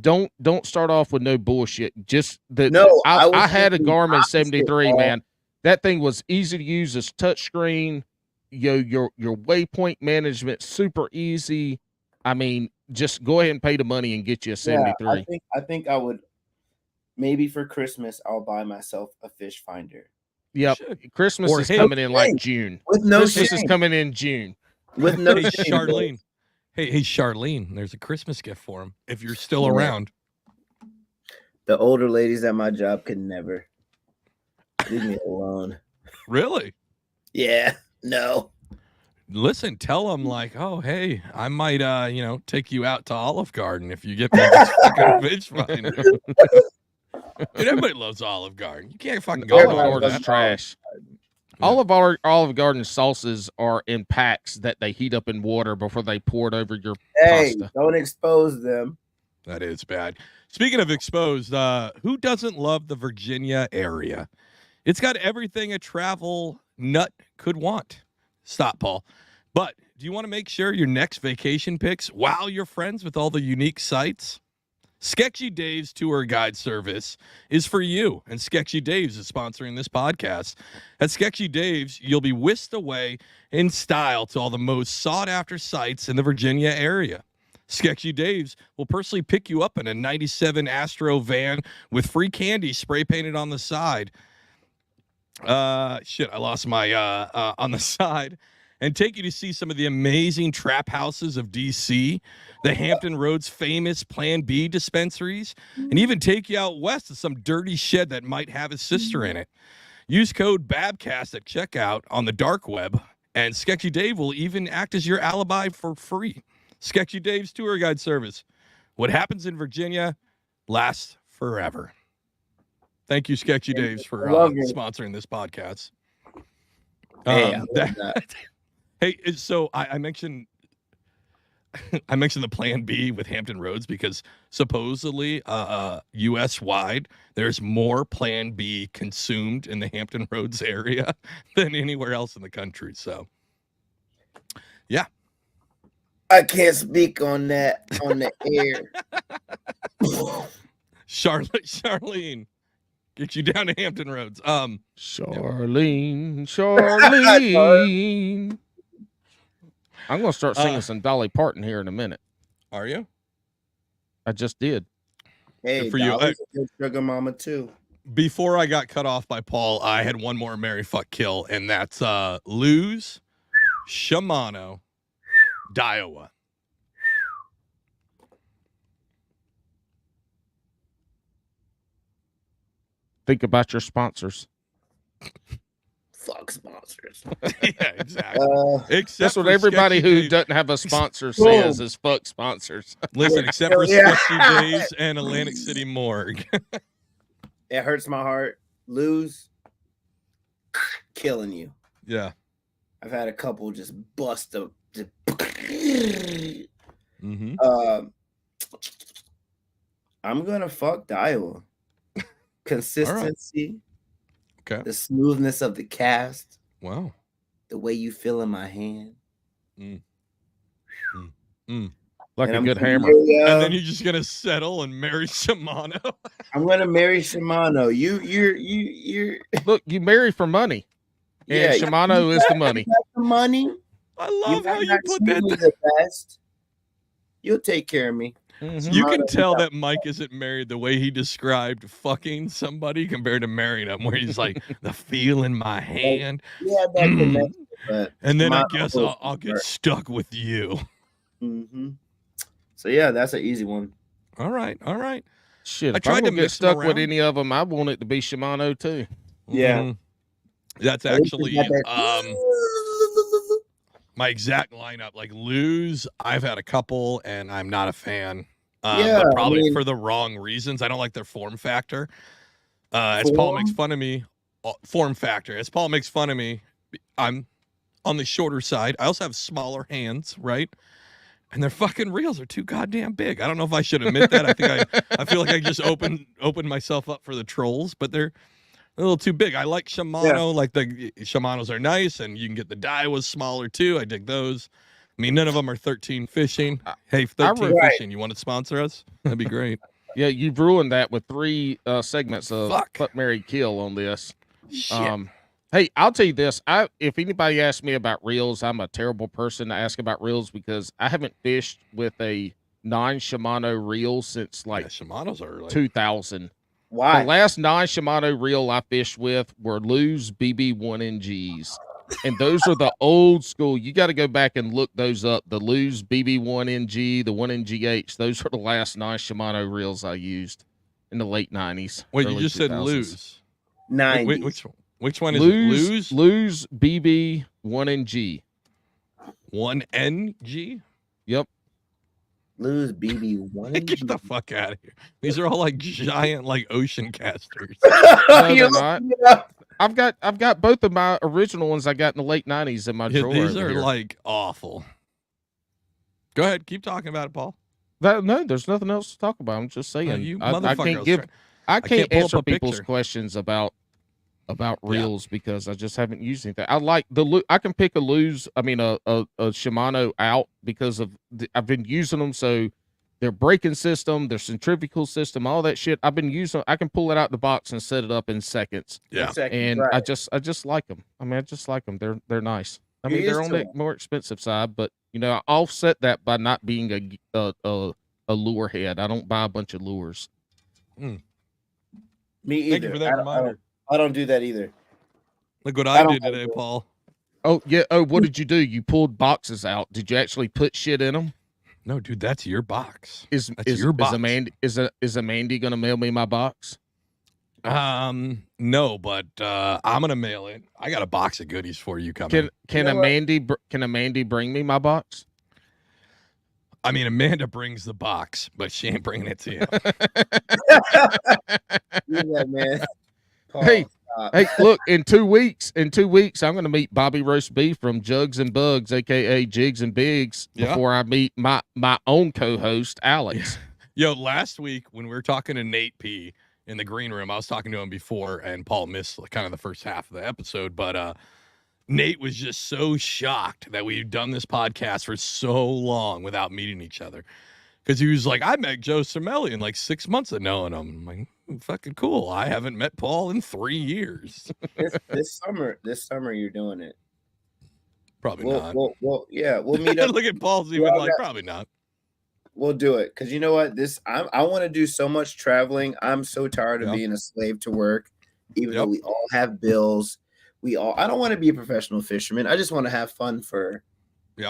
Don't start off with no bullshit. I had a Garmin 73, man. That thing was easy to use as touchscreen. Your waypoint management, super easy. I mean, just go ahead and pay the money and get you a 73. I think I would, maybe for Christmas, I'll buy myself a fish finder. Yep. Christmas is coming in like June. Christmas is coming in June. With no Charlene. Hey, Charlene, there's a Christmas gift for him if you're still around. The older ladies at my job could never leave me alone. Really? Yeah. No. Listen, tell them like, oh, hey, I might, take you out to Olive Garden if you get me this fucking fish finder. Dude, everybody loves Olive Garden. You can't fucking go. Olive Garden's trash. All of our Olive Garden sauces are in packs that they heat up in water before they pour it over your pasta. Don't expose them. That is bad. Speaking of exposed, who doesn't love the Virginia area? It's got everything a travel nut could want. Stop, Paul. But do you want to make sure your next vacation picks wow your friends with all the unique sights? Sketchy Dave's tour guide service is for you, and Sketchy Dave's is sponsoring this podcast. At Sketchy Dave's, you'll be whisked away in style to all the most sought-after sites in the Virginia area. Sketchy Dave's will personally pick you up in a 97 Astro van with free candy spray painted on the side. I lost my on the side. And take you to see some of the amazing trap houses of D.C., the Hampton Roads famous Plan B dispensaries, and even take you out west to some dirty shed that might have a sister in it. Use code BABCAST at checkout on the dark web, and Sketchy Dave will even act as your alibi for free. Sketchy Dave's tour guide service. What happens in Virginia lasts forever. Thank you, Sketchy Dave's, for sponsoring this podcast. Hey, hey, so I mentioned the Plan B with Hampton Roads because supposedly U.S. wide there's more Plan B consumed in the Hampton Roads area than anywhere else in the country. So, yeah. I can't speak on that on the air. Charlene, get you down to Hampton Roads. Charlene. I'm going to start singing some Dolly Parton here in a minute. Are you? I just did. Hey, for you, sugar mama too. Before I got cut off by Paul, I had one more Marry Fuck Kill, and that's Luz, Shimano, Daiwa. Think about your sponsors. Fuck sponsors. Yeah, exactly. That's what everybody who doesn't have a sponsor says is fuck sponsors. Listen, except for Sketchy Days and Atlantic City Morgue. It hurts my heart. Lose. Killing you. Yeah. I've had a couple just bust up. I'm gonna fuck Daiwa. Consistency. Okay. The smoothness of the cast. Wow. The way you feel in my hand. Like a good hammer. And then you're just gonna settle and marry Shimano. I'm gonna marry Shimano. You're look, you marry for money. And Shimano is the money. The money. I love how you put that. The best. You'll take care of me. Mm-hmm. You can tell that Mike isn't married the way he described fucking somebody compared to marrying him, where he's like, the feel in my hand. Yeah, that's connection, but and then I guess I'll get stuck with you. Mm-hmm. So yeah, that's an easy one. All right. Shit, I tried to get stuck with any of them. I want it to be Shimano too. Yeah, that's actually my exact lineup. Like Luz, I've had a couple, and I'm not a fan. But probably for the wrong reasons. I don't like their form factor. As Paul makes fun of me, form factor. As Paul makes fun of me, I'm on the shorter side. I also have smaller hands, right? And their fucking reels are too goddamn big. I don't know if I should admit that. I feel like I just opened myself up for the trolls, but they're a little too big. I like Shimano. Yeah. Like the Shimanos are nice, and you can get the Daiwas smaller too. I dig those. I mean, none of them are 13 Fishing. Hey, 13 Fishing, you want to sponsor us? That'd be great. Yeah, you've ruined that with 3 segments of Fuck, Marry, Kill on this. Shit. Hey, I'll tell you this. If anybody asks me about reels, I'm a terrible person to ask about reels because I haven't fished with a non-Shimano reel since Shimanos are like 2000. Why? The last non-Shimano reel I fished with were Luz BB1NGs. And those are the old school. You got to go back and look those up. The Luz BB1NG, the 1NGH, those are the last non-Shimano reels I used in the late 90s. Wait, you just 2000s. Said Luz. 90s. Wait, which one is Luz? Luz BB 1NG. 1NG? Yep. Luz BB 1NG. Get the fuck out of here. These are all like giant like ocean casters. No, they're not. I've got both of my original ones I got in the late 90s in my drawer. These are like awful. Go ahead, keep talking about it, Paul. No, there's nothing else to talk about. I'm just saying. I can't answer people's questions about reels because I just haven't used anything. I like I can pick a Luz, a Shimano out because of I've been using them. So their braking system, their centrifugal system, all that shit. I've been using. I can pull it out the box and set it up in seconds. Yeah, and right. I just like them. I mean, I just like them. They're nice. I mean, they're on the more expensive side, but I offset that by not being a lure head. I don't buy a bunch of lures. Me either. Thank you for that reminder. I don't do that either. Look what I did today, Paul. Oh yeah. Oh, what did you do? You pulled boxes out. Did you actually put shit in them? No, dude, that's your box. Is your box. Is Amandy gonna mail me my box? No, but I'm gonna mail it. I got a box of goodies for you coming. Can Amanda bring me my box? I mean, Amanda brings the box, but she ain't bringing it to you. Yeah, man. Paul, hey, look, in 2 weeks, I'm going to meet Bobby Roast Beef from Jugs and Bugs, aka Jigs and Bigs, before I meet my own co-host, Alex. Yo, last week when we were talking to Nate P in the green room, I was talking to him before, and Paul missed kind of the first half of the episode, but Nate was just so shocked that we've done this podcast for so long without meeting each other. Because he was like, I met Joe Cermelli in like 6 months of knowing him. I'm like, fucking cool. I haven't met Paul in 3 years. this summer you're doing it. Probably not. We'll meet up. Look at Paul's even probably not. We'll do it. Because you know what? I want to do so much traveling. I'm so tired of being a slave to work, even though we all have bills. I don't want to be a professional fisherman. I just want to have fun for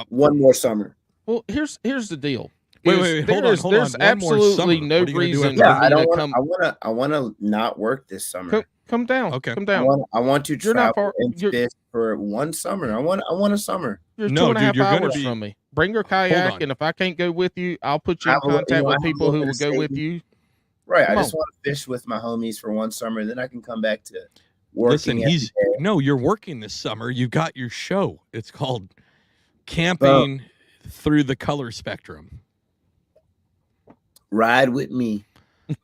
one more summer. Well, here's the deal. Wait, hold on. There's absolutely no reason. I want to not work this summer. Come down. Okay. Come down. I want to travel and fish for one summer. I want a summer. You're 2.5 hours from me. Bring your kayak, and if I can't go with you, I'll put you in contact with people who will go with you. Right. I just want to fish with my homies for one summer, then I can come back to working. Listen, you're working this summer. You got your show. It's called Camping Through the Color Spectrum. Ride with me.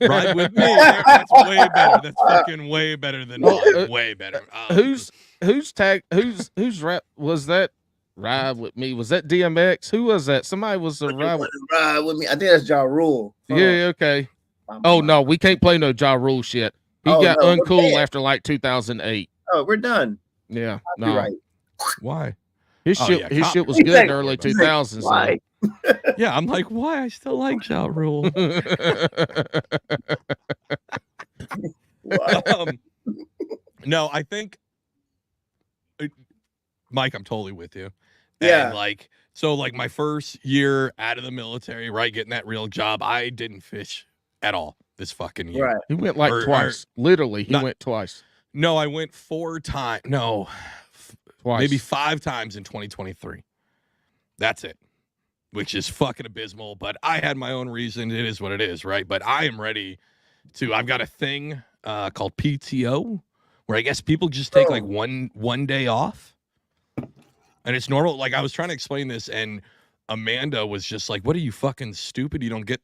Ride with me. That's way better. That's fucking way better than way better. Whose rap was that? Ride with me. Was that DMX? Who was that? Somebody was a ride with me. I think that's Ja Rule. Yeah, okay. Oh no, we can't play no Ja Rule shit. He got uncool after like 2008. Oh, we're done. Yeah, no. Right. Why? His shit was good in the early 2000s. Why? Yeah, I'm like, why? I still like Ja Rule. No, I think, Mike, I'm totally with you. Yeah. And so my first year out of the military, right, getting that real job, I didn't fish at all this fucking year. Right. He went twice. Literally, he went twice. No, I went 4 times. No, twice. Maybe 5 times in 2023. That's it. Which is fucking abysmal, but I had my own reason. It is what it is, right? But I am ready I've got a thing called PTO, where I guess people just take one day off. And it's normal. I was trying to explain this, and Amanda was just like, what are you, fucking stupid? You don't get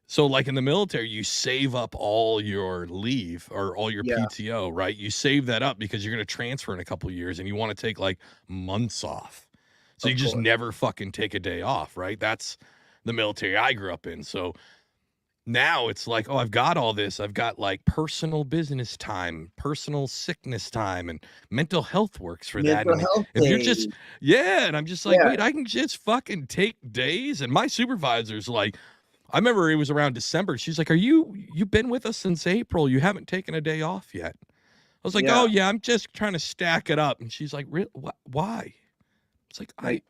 so in the military, you save up all your leave or all your PTO, right? You save that up because you're going to transfer in a couple of years and you want to take months off. So you just never fucking take a day off, right? That's the military I grew up in. So now it's I've got all this. I've got personal business time, personal sickness time, and mental health works for that. And if you're just, and I'm just wait, I can just fucking take days. And my supervisor's I remember it was around December. She's like, you've been with us since April. You haven't taken a day off yet. I was like, oh yeah, I'm just trying to stack it up. And she's like, why? It's I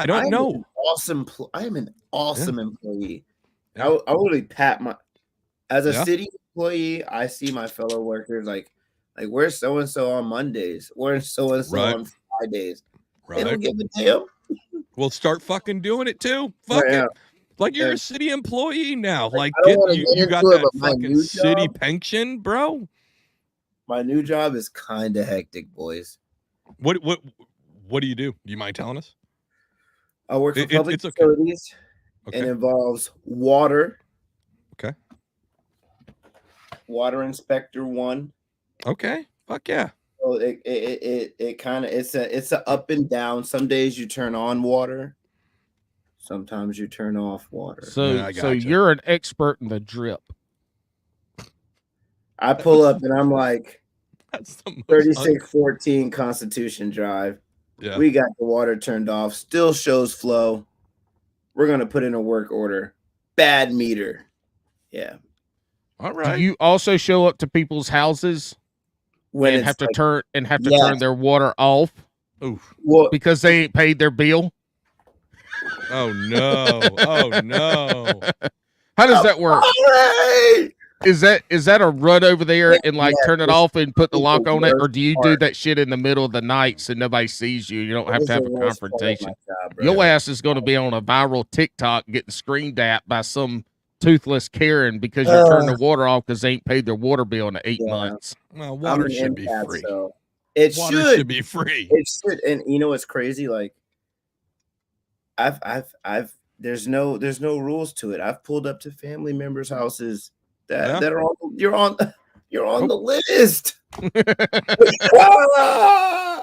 don't know. I am an awesome employee. I would pat as a city employee. I see my fellow workers where's so and so on Mondays, where's so and so on Fridays. Right. They don't give a damn. Well, start fucking doing it too. Fuck it. You're a you employee now. You got that fucking city pension, bro. My new job is kind of hectic, boys. What do you do? Do you mind telling us? I work for public facilities. Okay. It involves water. Okay. Water inspector 1. Okay. Fuck yeah. So it kind of it's a up and down. Some days you turn on water. Sometimes you turn off water. So you're an expert in the drip. I pull up and I'm like, that's the 3614 Constitution Drive. Yeah. We got the water turned off. Still shows flow. We're going to put in a work order. Bad meter. Yeah. All right. Do you also show up to people's houses and have to turn their water off? Oof. Well, because they ain't paid their bill? Oh no. Oh no. How does that work? Right. Is that a run over there and like turn it off and put the lock on it, or do you do that shit in the middle of the night so nobody sees you? You don't have to have a confrontation. Your ass is going to be on a viral TikTok getting screamed at by some toothless Karen because you turned the water off because they ain't paid their water bill in 8 months. Well, water should be free. So water should be free. It should, and you know what's crazy? Like, there's no rules to it. I've pulled up to family members' houses that are on. You're on the list.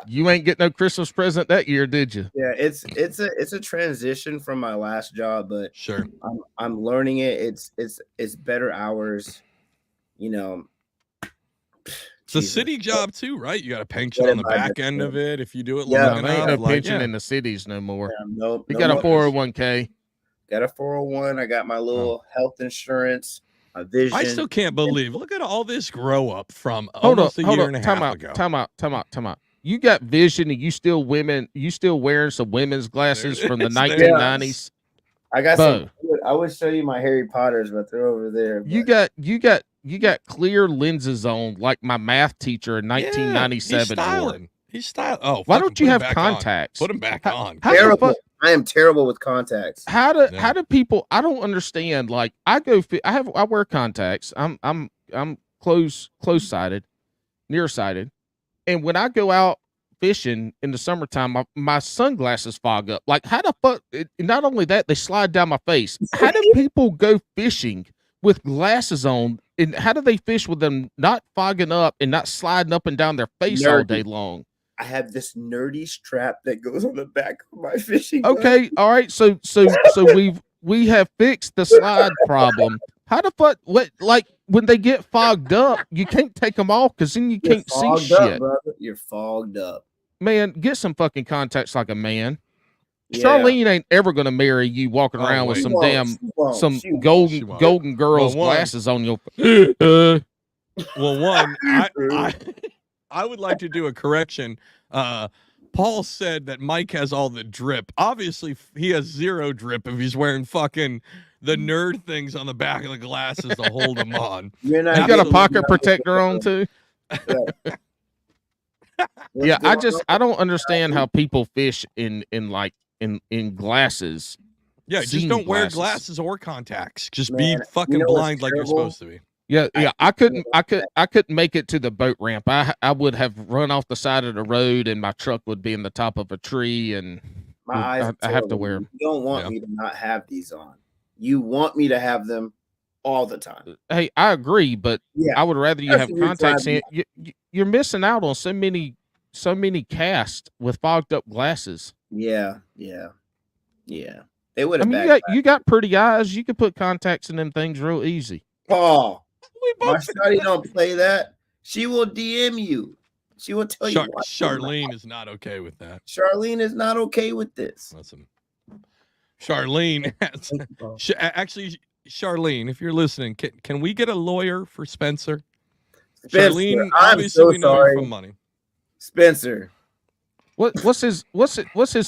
You ain't get no Christmas present that year, did you? Yeah, it's a transition from my last job, but sure, I'm learning it. It's better hours, you know. It's a city job too, right? You got a pension on the back end of it if you do it long enough. Ain't no pension in the cities no more. Nope. You got a 401k. Got a 401. I got my little health insurance. My vision. I still can't believe. Look at all this grow up from almost a year and a half ago. Time out. You got vision and you still wearing some women's glasses from the 1990s. I got some. I would show you my Harry Potters, but they're over there. But. You got clear lenses on like my math teacher in 1997. He's styling. Oh, why don't you have contacts? Put them back on. Terrible. I am terrible with contacts. How do people? I don't understand. Like I wear contacts. I'm close sighted, nearsighted, and when I go out fishing in the summertime, my sunglasses fog up. Like how the fuck? Not only that, they slide down my face. How do people go fishing with glasses on? And how do they fish with them not fogging up and not sliding up and down their face all day long? I have this nerdy strap that goes on the back of my fishing. Okay, all right. So we have fixed the slide problem. How the fuck? What, like when they get fogged up, you can't take them off because then you can't see shit. Brother. You're fogged up. Man, get some fucking contacts like a man. Yeah. Charlene ain't ever gonna marry you walking around with some golden girls glasses on your. Well, one, I would like to do a correction. Paul said that Mike has all the drip. Obviously, he has zero drip if he's wearing fucking the nerd things on the back of the glasses to hold them on. You got a pocket protector on too. Yeah, I don't understand how people fish in glasses. Yeah, just don't wear glasses or contacts. Just be fucking blind like you're supposed to be. Yeah. I couldn't make it to the boat ramp. I would have run off the side of the road, and my truck would be in the top of a tree, and I have to wear them. You don't want me to not have these on. You want me to have them all the time. Hey, I agree, but I would rather you have contacts in. You're missing out on so many casts with fogged up glasses. Yeah. They would have. I mean, you got pretty eyes. You could put contacts in them things real easy. Paul, my study don't play that. She will DM you. She will tell you. Charlene is not okay with that. Charlene is not okay with this. Listen, Charlene actually, Charlene, if you're listening, can we get a lawyer for Spencer? Charlene, obviously we know you're from money. Spencer, what's his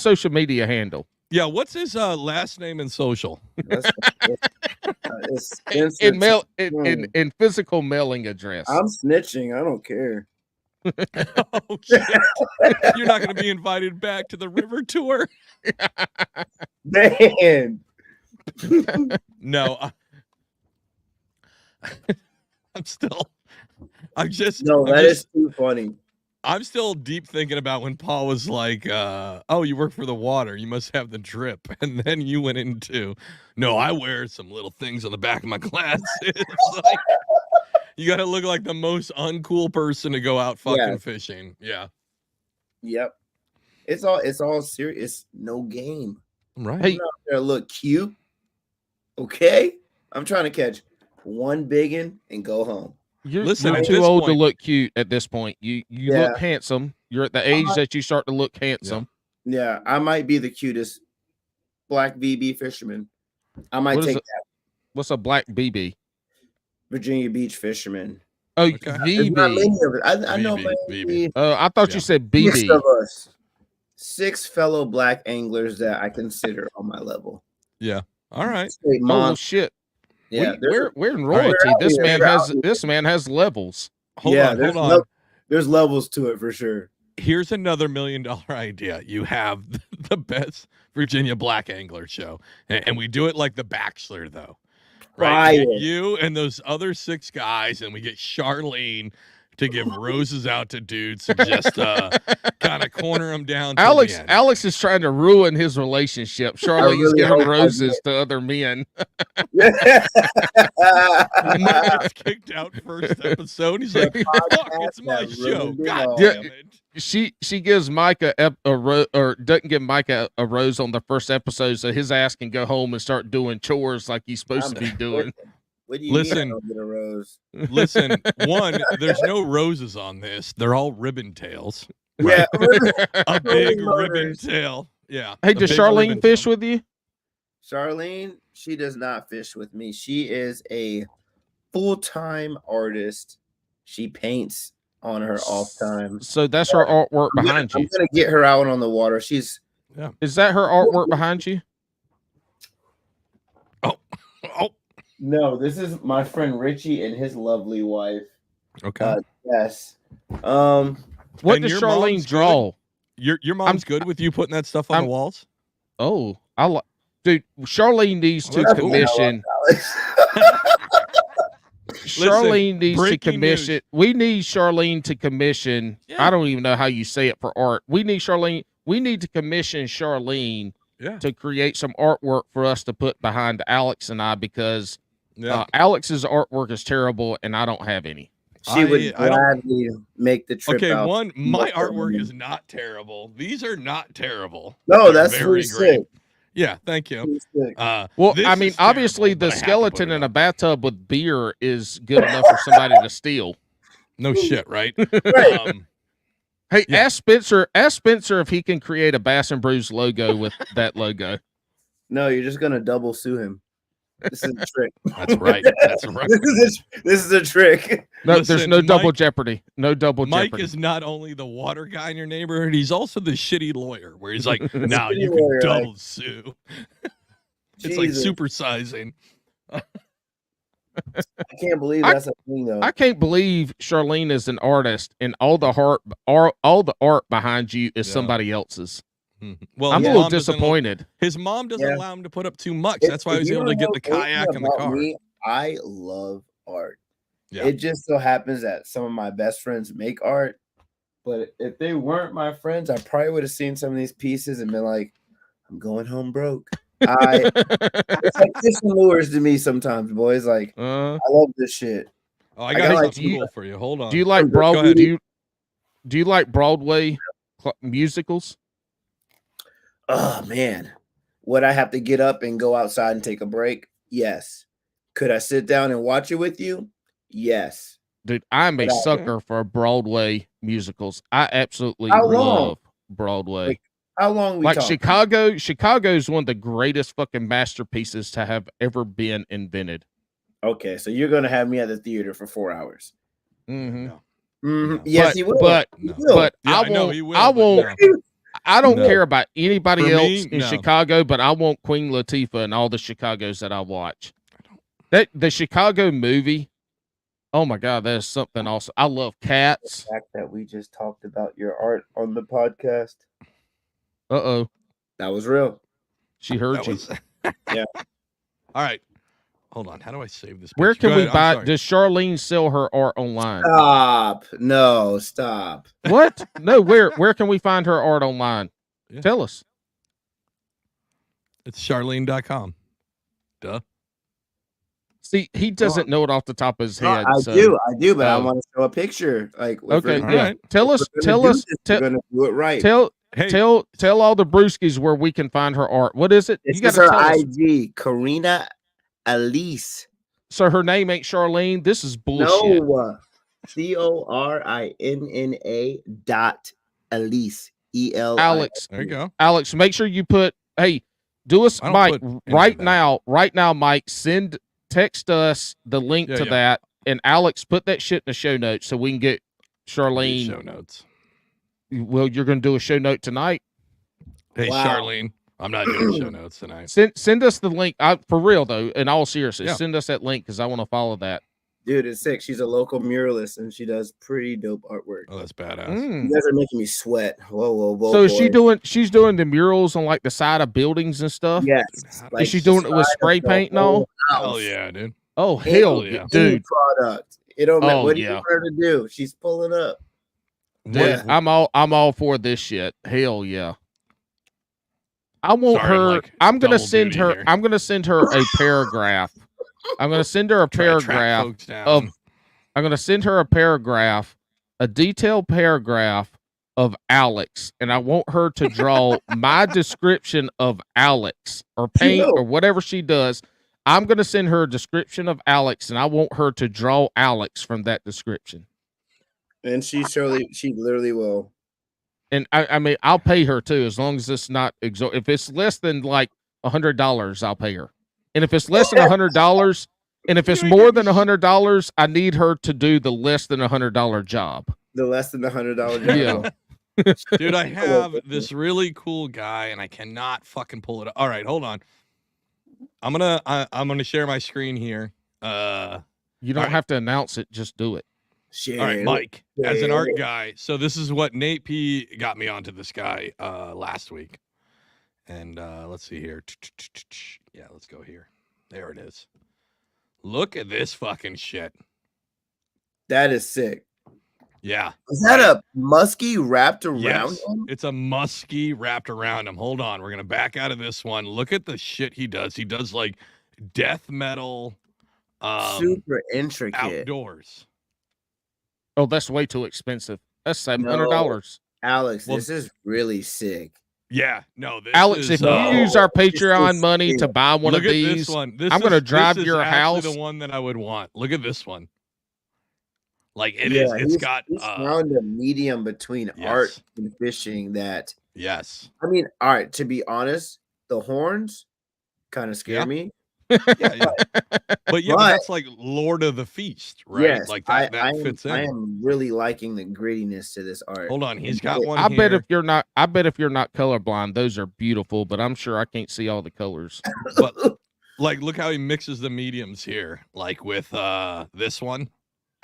social media handle? Yeah, what's his last name and social? In physical mailing address. I'm snitching. I don't care. Oh, shit. You're not going to be invited back to the river tour. Man. No, that is too funny. I'm still deep thinking about when Paul was like, oh, you work for the water. You must have the drip. And then you went into, no, I wear some little things on the back of my glasses. Like, you got to look like the most uncool person to go out fucking fishing. Yeah. Yep. It's all serious. No game. Right. Hey, there look cute. Okay. I'm trying to catch one biggin and go home. You're too old to look cute at this point. You look handsome. You're at the age that you start to look handsome. Yeah, I might be the cutest black BB fisherman. I might take that. What's a black BB? Virginia Beach fisherman. Oh, okay. VB. I know BB. I thought you said BB. 6 of us. 6 fellow black anglers that I consider on my level. Yeah. All right. Oh shit. Yeah, we're in royalty. Right, This man has levels. Hold on. There's levels to it for sure. Here's another $1 million idea. You have the best Virginia black angler show, and we do it like The Bachelor, though. Right? You and those other 6 guys, and we get Charlene to give roses out to dudes, and just kind of corner them down. Alex is trying to ruin his relationship. Charlene's giving roses to other men. Mike gets kicked out first episode. He's like, "Fuck, it's my show." God damn it. She gives Mike or doesn't give Mike a rose on the first episode, so his ass can go home and start doing chores like he's supposed to be doing. What do you mean I don't get a rose? Listen, one, there's no roses on this. They're all ribbon tails. Yeah, a big ribbon tail. Yeah. Hey, does Charlene fish with you? Charlene, she does not fish with me. She is a full-time artist. She paints on her off time. So that's her artwork behind you. I'm gonna get her out on the water. Is that her artwork behind you? Oh. No, this is my friend Richie and his lovely wife. Okay. Yes. What does Charlene draw? Your mom's good with you putting that stuff on the walls? Oh, dude, Charlene needs to commission. Charlene needs to commission. News. We need Charlene to commission. Yeah. I don't even know how you say it for art. We need to commission Charlene to create some artwork for us to put behind Alex and I, because Alex's artwork is terrible and I don't have any. She would gladly make the trip. Okay, out. My artwork is not terrible. These are not terrible. No, that's very great. Yeah, thank you. Well, I mean, obviously the skeleton in a bathtub with beer is good enough for somebody to steal. No shit, right? Right. Hey, ask Spencer if he can create a Bass and Brews logo with that logo. No, you're just gonna double sue him. This is a trick. That's right. That's right. This is a trick. No, listen, there's no double jeopardy. No double jeopardy. Mike is not only the water guy in your neighborhood, he's also the shitty lawyer where he's like, "Now you can double sue." It's like supersizing. I can't believe that's a thing, though. I can't believe Charlene is an artist and all the art behind you is somebody else's. Well, I'm a little disappointed. His mom doesn't allow him to put up too much. That's why he was able to get the kayak and the car. I love art. Yeah. It just so happens that some of my best friends make art, but if they weren't my friends, I probably would have seen some of these pieces and been like, "I'm going home broke." It's like fish and lures to me sometimes, boys. Like, I love this shit. Oh, I got something cool for you. Hold on. Do you like Broadway? Do you like Broadway musicals? Oh man, would I have to get up and go outside and take a break? Yes. Could I sit down and watch it with you? Yes. Dude, I'm a sucker for Broadway musicals. I absolutely love Broadway. Like, how long? Chicago's one of the greatest fucking masterpieces to have ever been invented. Okay, so you're gonna have me at the theater for 4 hours. Mm-hmm. No. Mm-hmm. Yes, he will. But I won't. I don't care about anybody else in Chicago, but I want Queen Latifah and all the Chicagos that I watch. The Chicago movie, oh my God, that is something awesome. I love Cats. The fact that we just talked about your art on the podcast. Uh-oh. That was real. She heard you. Yeah. All right. Hold on. How do I save this? Where can we buy? Does Charlene sell her art online? Stop. No, stop. What? No, where can we find her art online? Yeah. Tell us. It's charlene.com. Duh. See, he doesn't know it off the top of his head. I do, but I want to show a picture. Like, okay, yeah. Right. Tell us. We're gonna do it right. Tell all the brewskis where we can find her art. What is it? It's her IG, Karina Elise. So her name ain't Charlene. This is bullshit. No, CORINNA dot Elise. EL. Alex, there you go. Alex, make sure you put. Hey, do us, Mike, right now. Mike, text us the link to that, and Alex, put that shit in the show notes so we can get Charlene. Show notes. Well, you're going to do a show note tonight. Hey, Charlene, I'm not doing show notes tonight. Send us the link. For real though, in all seriousness, send us that link because I want to follow that. Dude, it's sick. She's a local muralist and she does pretty dope artwork. Oh, that's badass. You guys are making me sweat. Whoa. So is she's doing the murals on like the side of buildings and stuff? Yes. Like, is she doing it with spray paint and all? Hell yeah, dude. Oh, hell yeah, dude. Product. It don't matter what you want her to do. She's pulling up. Yeah. I'm all for this shit. Hell yeah. I want her. I'm gonna send her. Here. I'm gonna send her a paragraph. I'm gonna send her a paragraph of. I'm gonna send her a paragraph, a detailed paragraph of Alex, and I want her to draw my description of Alex or paint or whatever she does. I'm gonna send her a description of Alex, and I want her to draw Alex from that description. And she literally will. And I mean, I'll pay her too, as long as it's not if it's less than like $100, I'll pay her. And if it's less than $100, and if it's more than $100, I need her to do the less than $100 job. The less than $100 job. Yeah. Dude, I have this really cool guy, and I cannot fucking pull it up. All right, hold on. I'm gonna share my screen here. You don't have to announce it; just do it. All right, Mike, as an art guy. So this is what Nate P got me onto this guy last week. And let's see here. Yeah, let's go here. There it is. Look at this fucking shit. That is sick. Yeah. Is that a muskie wrapped around him? It's a muskie wrapped around him. Hold on. We're going to back out of this one. Look at the shit he does. He does like death metal. Super intricate. Outdoors. Oh, that's way too expensive. That's $700. No, Alex, this is really sick. Yeah, no. Alex, if you use our Patreon money to buy one of these, this one. I'm going to drive to your house. The one that I would want. Look at this one. Like it is. It's got. He's found a medium between art and fishing. That. Yes. I mean, all right. To be honest, the horns kind of scare me. Yeah. But that's like Lord of the Feast, right? Yes, like that fits in. I am really liking the grittiness to this art. Hold on, he's got one. I bet if you're not colorblind, those are beautiful, but I'm sure I can't see all the colors. But like, look how he mixes the mediums here, like with this one.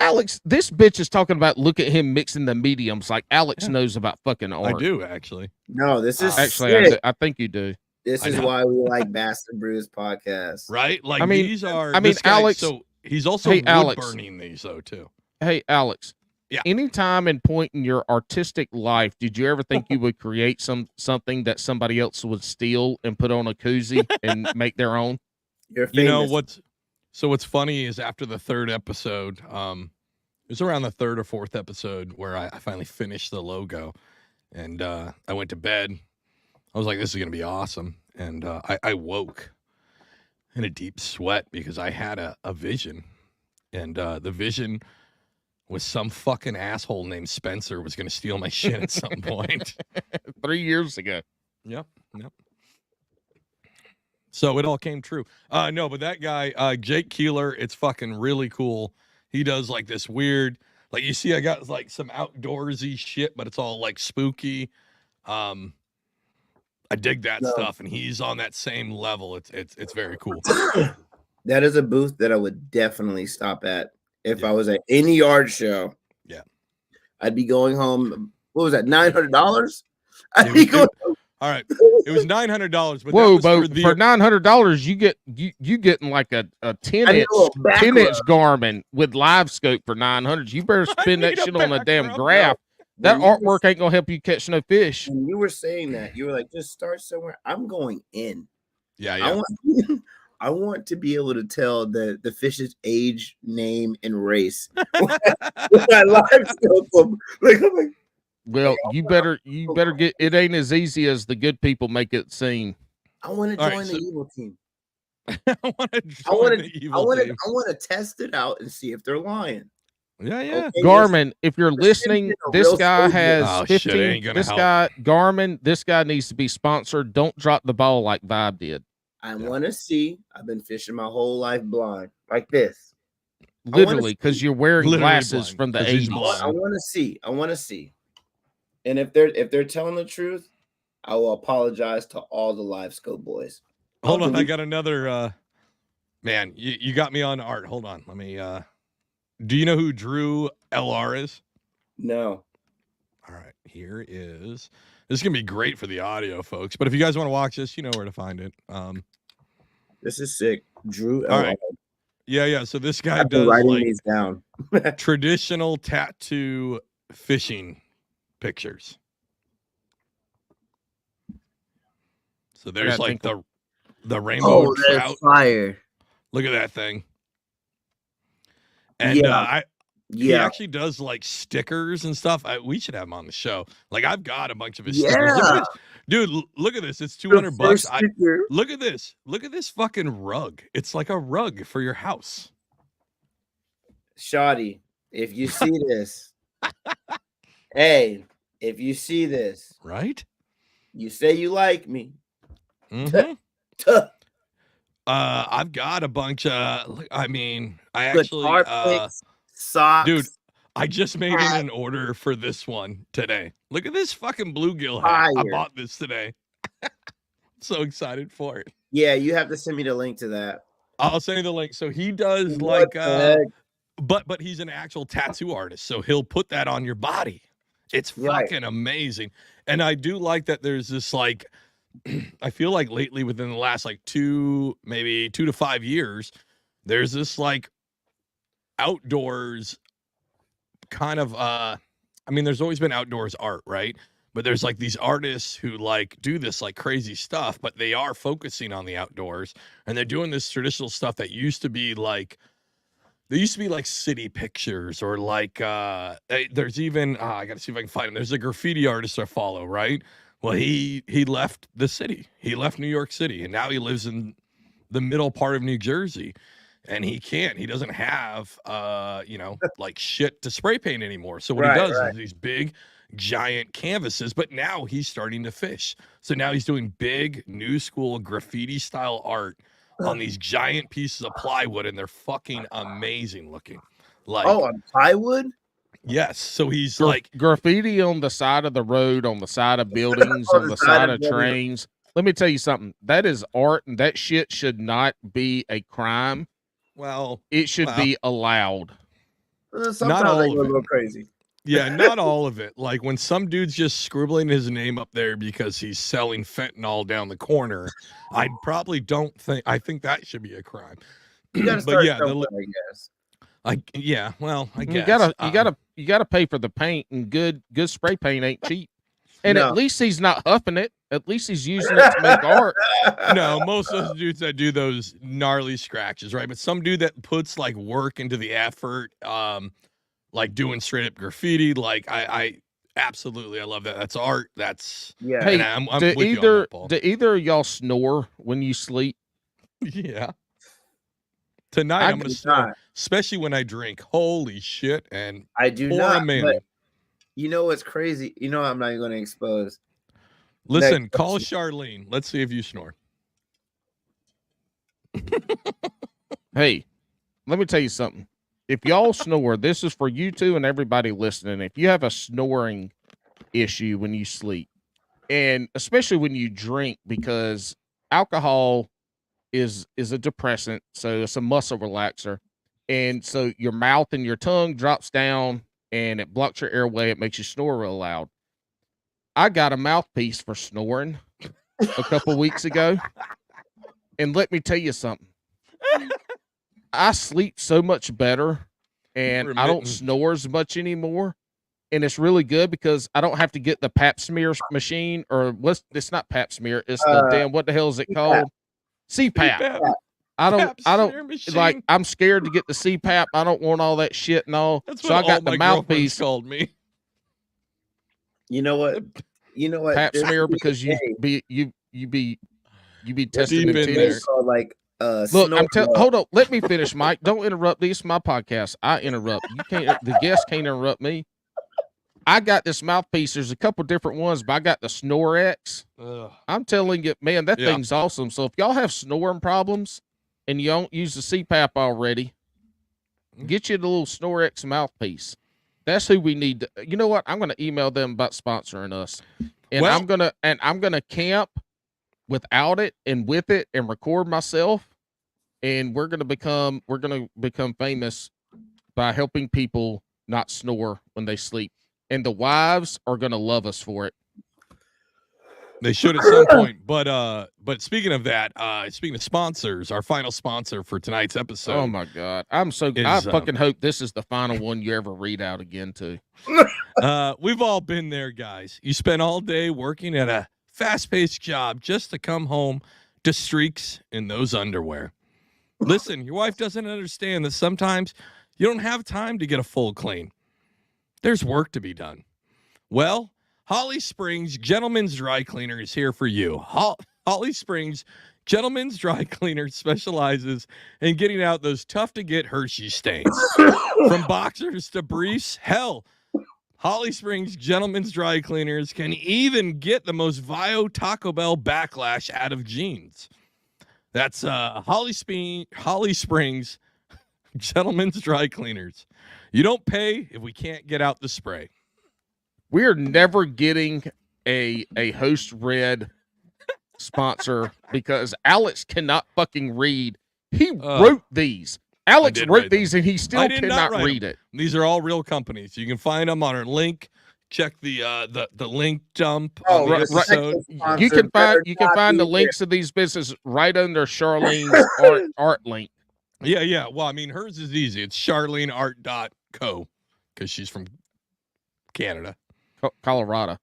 Alex, this bitch is talking about look at him mixing the mediums. Like Alex knows about fucking art. I do actually. No, this is actually I think you do. This is why we like Bastard Brews podcast. Right? Like these are Alex, so he's also wood burning these though too. Hey Alex. Yeah. Anytime and point in your artistic life, did you ever think you would create something that somebody else would steal and put on a koozie and make their own? You're famous. You know what's funny is after the third episode, it was around the third or fourth episode where I finally finished the logo, and I went to bed. I was like, this is going to be awesome. And I woke in a deep sweat because I had a vision. And the vision was some fucking asshole named Spencer was going to steal my shit at some point. 3 years ago. Yep. So it all came true. No, but that guy, Jake Keeler, it's fucking really cool. He does like this weird, like you see, I got like some outdoorsy shit, but it's all like spooky. I dig that stuff, and he's on that same level. It's very cool. That is a booth that I would definitely stop at if I was at any yard show. Yeah, I'd be going home. What was that? $900. I'd be going. All right, it was $900. But whoa, for $900, you getting like a 10-inch Garmin with live scope for $900. You better spend that shit on a damn graph. That artwork ain't gonna help you catch no fish. When you were saying that, you were like, just start somewhere. I'm going in. Yeah. I want to be able to tell the fish's age, name, and race. With that live scope. I'm like, well, you better get. It ain't as easy as the good people make it seem. I want to join the evil team. I want to test it out and see if they're lying. Yeah. Okay, Garmin, if you're listening, this guy has 15. Garmin, this guy needs to be sponsored. Don't drop the ball like Vibe did. I want to see. I've been fishing my whole life blind, like this. Literally, because you're wearing glasses from the 80s. I want to see. And if they're telling the truth, I will apologize to all the Live Scope boys. Hold on, I got another. Man, you got me on art. Hold on, let me. Do you know who Drew LR is? No. All right, here is. This is gonna be great for the audio, folks. But if you guys want to watch this, you know where to find it. This is sick, Drew LR. All right. Yeah. So this guy I've been does writing like these down. traditional tattoo fishing pictures. So there's like the rainbow trout. Fire. Look at that thing. And he actually does like stickers and stuff. We should have him on the show. Like I've got a bunch of his stickers. Look at this. Dude, look at this. It's $200. Look at this. Look at this fucking rug. It's like a rug for your house. Shoddy, if you see this, hey, if you see this, right? You say you like me. Mm-hmm. I've got a bunch of. I mean, I actually, socks. Dude, I just made an order for this one today. Look at this fucking bluegill hat. I bought this today. So excited for it. Yeah, you have to send me the link to that. I'll send you the link. So he does but he's an actual tattoo artist, so he'll put that on your body. It's fucking amazing. And I do like that there's this like I feel like lately within the last like 2 to 5 years, there's this like outdoors kind of I mean, there's always been outdoors art, right? But there's like these artists who like do this like crazy stuff, but they are focusing on the outdoors and they're doing this traditional stuff that used to be like city pictures or like there's even I gotta see if I can find him. There's a graffiti artist I follow, right? Well, he left the city. He left New York City and now he lives in the middle part of New Jersey. And he doesn't have like shit to spray paint anymore. So what he does is these big giant canvases, but now he's starting to fish. So now he's doing big new school graffiti style art on these giant pieces of plywood, and they're fucking amazing looking. Like on plywood? Yes. So he's like graffiti on the side of the road, on the side of buildings, on the side of trains. Let me tell you something. That is art, and that shit should not be a crime. Well, it should be allowed. Not all of it. A little crazy. Yeah, not all of it. Like when some dude's just scribbling his name up there because he's selling fentanyl down the corner, I probably don't think. I think that should be a crime. You gotta start somewhere, I guess. I guess you gotta pay for the paint, and good spray paint ain't cheap. And at least he's not huffing it. At least he's using it to make art. No, most of those dudes that do those gnarly scratches, right? But some dude that puts like work into the effort, like doing straight up graffiti, like I absolutely, I love that. That's art. That's Hey, I'm with you on that, Paul. Do either of y'all snore when you sleep? Yeah. Tonight I'm gonna snore, especially when I drink. Holy shit! And I do not. But you know what's crazy? You know I'm not even going to expose. Listen, call Charlene. Let's see if you snore. Hey, let me tell you something. If y'all snore, this is for you two and everybody listening. If you have a snoring issue when you sleep, and especially when you drink, because alcohol is a depressant, so it's a muscle relaxer, and so your mouth and your tongue drops down, and it blocks your airway. It makes you snore real loud. I got a mouthpiece for snoring a couple weeks ago, and let me tell you something. I sleep so much better, and I don't snore as much anymore. And it's really good because I don't have to get the pap smear machine, or it's not pap smear. It's the damn, what the hell is it called? CPAP. I don't like, I'm scared to get the CPAP. I don't want all that shit and all. That's so I got the mouthpiece called me. You know what? Pap smear, because you be testing them titties. Like look, hold on. Let me finish, Mike. Don't interrupt. This is my podcast. I interrupt. You can't. The guest can't interrupt me. I got this mouthpiece. There's a couple different ones, but I got the SnoreX. I'm telling you, man, that thing's awesome. So if y'all have snoring problems and you don't use the CPAP already, get you the little SnoreX mouthpiece. That's who we need. You know what? I'm going to email them about sponsoring us. And I'm gonna camp without it and with it and record myself. And we're gonna become famous by helping people not snore when they sleep. And the wives are gonna love us for it. They should at some point. But speaking of that, speaking of sponsors, our final sponsor for tonight's episode. Oh my God. I fucking hope this is the final one you ever read out again too. We've all been there, guys. You spend all day working at a fast-paced job just to come home to streaks in those underwear. Listen, your wife doesn't understand that sometimes you don't have time to get a full clean. There's work to be done. Well, Holly Springs Gentlemen's Dry Cleaner is here for you. Holly Springs Gentlemen's Dry Cleaner specializes in getting out those tough-to-get Hershey stains. From boxers to briefs, hell, Holly Springs Gentlemen's Dry Cleaners can even get the most vile Taco Bell backlash out of jeans. That's Holly Springs Gentlemen's Dry Cleaners. You don't pay if we can't get out the spray. We're never getting a host red sponsor because Alex cannot fucking read. He wrote these. Alex wrote these and he still cannot read it. These are all real companies. You can find them on our link. Check the link dump on the episode. You can find the links to these businesses right under Charlene's art link. Yeah. Well, I mean, hers is easy. It's charleneart.co because she's from Canada. Colorado.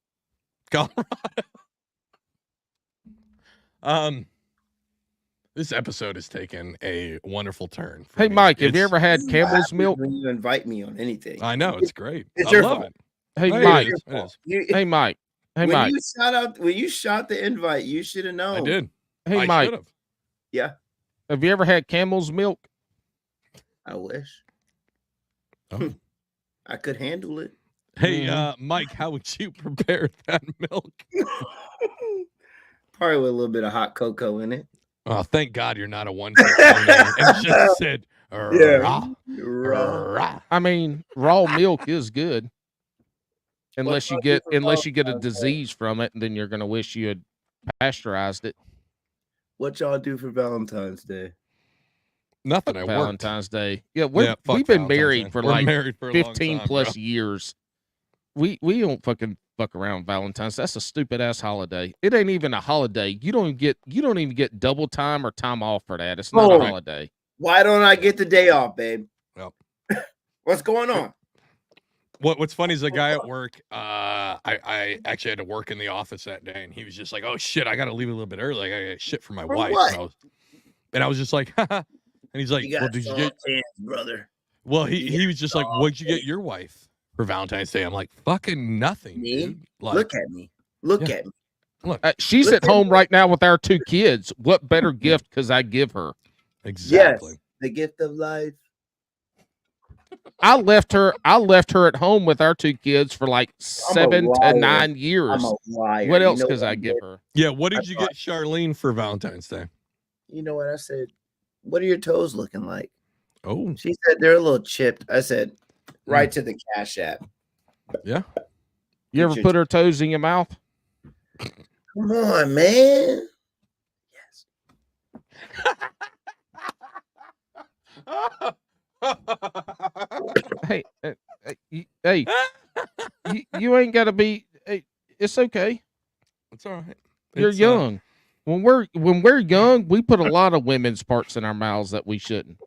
This episode has taken a wonderful turn. Hey, me. Mike, have you ever had camel's milk? When you invite me on anything, I know it's great. It's I your love fault. it. Hey, Mike. Hey, Mike. Hey, Mike. When you shot the invite, you should have known. I did. Hey, Mike. Should've. Yeah. Have you ever had camel's milk? I wish. Oh. I could handle it. Hey, Mike, how would you prepare that milk? Probably with a little bit of hot cocoa in it. Oh, thank God you're not a one-trick pony and just said, raw. I mean, raw milk is good. Unless you get a disease from it, and then you're gonna wish you had pasteurized it. What y'all do for Valentine's Day? Nothing. I Valentine's worked. Day. Yeah, we've been married for like 15 plus years. We don't fucking fuck around Valentine's. That's a stupid ass holiday. It ain't even a holiday. You don't even get double time or time off for that. It's not a holiday. Why don't I get the day off, babe? Well, what's going on? What's funny is a guy at work. I actually had to work in the office that day, and he was just like, "Oh shit, I got to leave a little bit early. I got shit for my wife." And I was just like, and he's like, "Well, did you get brother?" Well, he was just like, "What'd you get your wife for Valentine's Day?" I'm like, "Fucking nothing." Me? Dude. Like, look at me. Look at me. Look, she's at home right now with our 2 kids. What better gift could I give her? Exactly. Yes, the gift of life. I left her at home with our 2 kids for like 7 to 9 years. I'm a liar. What else could I give her? Yeah, what did you get Charlene for Valentine's Day? You know what I said? What are your toes looking like? Oh. She said they're a little chipped. I said, right to the Cash App. Yeah. You ever put her toes in your mouth? Come on, man. Yes. Hey, you ain't got to be. Hey, it's okay. It's all right. You're young. When we're young, we put a lot of women's parts in our mouths that we shouldn't.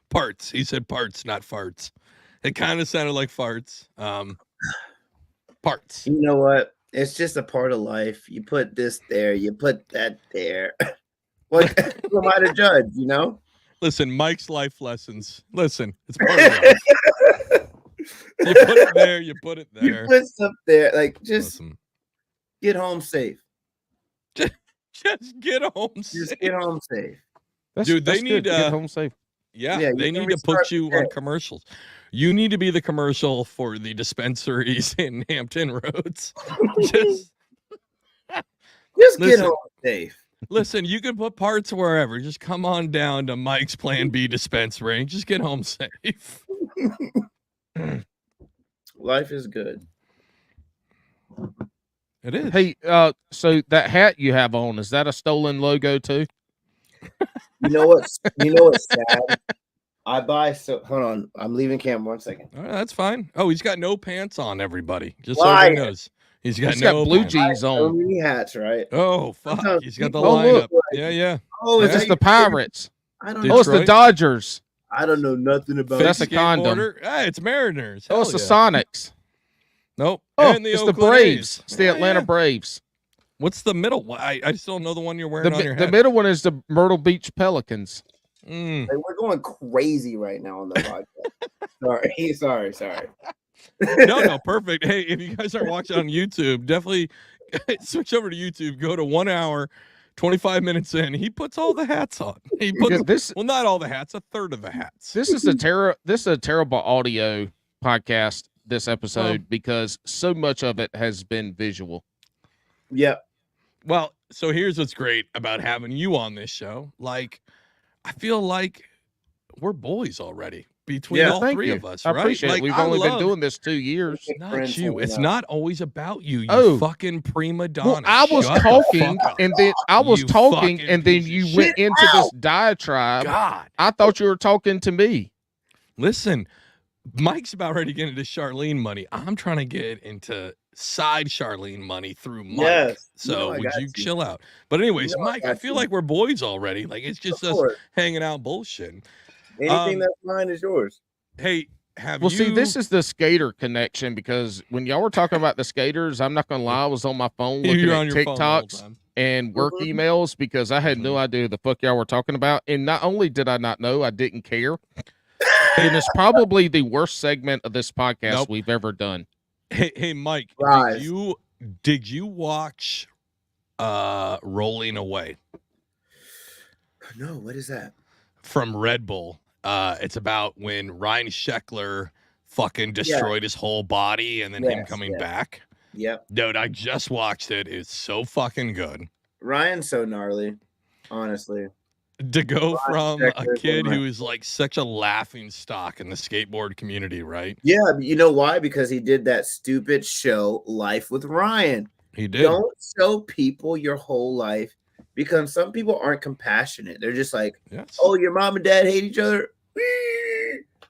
Parts. He said parts, not farts. It kind of sounded like farts. Parts. You know what? It's just a part of life. You put this there. You put that there. What who am I to judge? You know. Listen, Mike's life lessons. Listen, it's part of life. You put it there. You put it there. You put stuff there. Like, just get home safe. Just get home safe. Just get home safe. Dude, they need to get home safe. Yeah, they need to put you on commercials. You need to be the commercial for the dispensaries in Hampton Roads. Just get home safe. Listen, you can put parts wherever. Just come on down to Mike's Plan B dispensary. Just get home safe. Life is good. It is. Hey, so that hat you have on, is that a stolen logo too? You know what's sad? Hold on. I'm leaving camp 1 second. All right, that's fine. Oh, he's got no pants on, everybody. Just so everybody knows. He's got blue jeans on. So many hats, right? Oh, fuck. He's got the lineup. Yeah. Oh, it's the Pirates. I don't know. Oh, it's the Dodgers. I don't know nothing about That's a condom. Ah, it's Mariners. Oh, it's the Sonics. Nope. Oh, and it's the Braves. It's the Atlanta Braves. What's the middle one? I still don't know the one you're wearing on your head. The middle one is the Myrtle Beach Pelicans. Like, we're going crazy right now on the podcast. Sorry. No, perfect. Hey, if you guys are watching on YouTube, definitely switch over to YouTube. Go to 1 hour, 25 minutes in. He puts all the hats on. He puts well, not all the hats, a third of the hats. This is a terrible audio podcast. This episode because so much of it has been visual. Yep. Well, so here's what's great about having you on this show. Like, I feel like we're boys already between all three of us, right? I appreciate it. We've only been doing this 2 years. It's not you. It's not always about you. You fucking prima donna. Well, I was talking, and then you went into this diatribe. God, I thought you were talking to me. Listen, Mike's about ready to get into Charlene money. I'm trying to get into side Charlene money through Mike. Yes. So would you chill out? But anyways, Mike, I feel like we're boys already. Like, it's just us hanging out bullshitting. Anything that's mine is yours. Hey, see, this is the skater connection, because when y'all were talking about the skaters, I'm not gonna lie, I was on my phone looking at TikToks and work emails because I had no idea the fuck y'all were talking about. And not only did I not know, I didn't care. And it's probably the worst segment of this podcast we've ever done. Hey, Mike, did you watch Rolling Away? No, what is that? From Red Bull. It's about when Ryan Sheckler fucking destroyed his whole body and then him coming back. Yep. Dude, I just watched it. It's so fucking good. Ryan's so gnarly, honestly. To go from a kid who is like such a laughing stock in the skateboard community, right? Yeah, you know why? Because he did that stupid show, Life with Ryan. He did. Don't show people your whole life, because some people aren't compassionate. They're just like, oh, your mom and dad hate each other.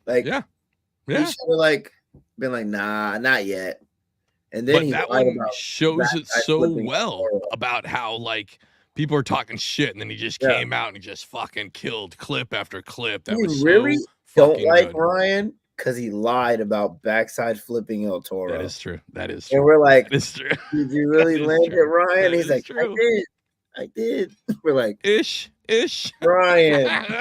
Like, he should have like been like, nah, not yet. And then that one shows it so well about how like people are talking shit, and then he just came out and he just fucking killed clip after clip. That was really so don't like good. Ryan because he lied about backside flipping El Toro. That is true. That is true. And we're like, it's true. Did you really land it, Ryan? He's like, I did. We're like, ish. Ryan.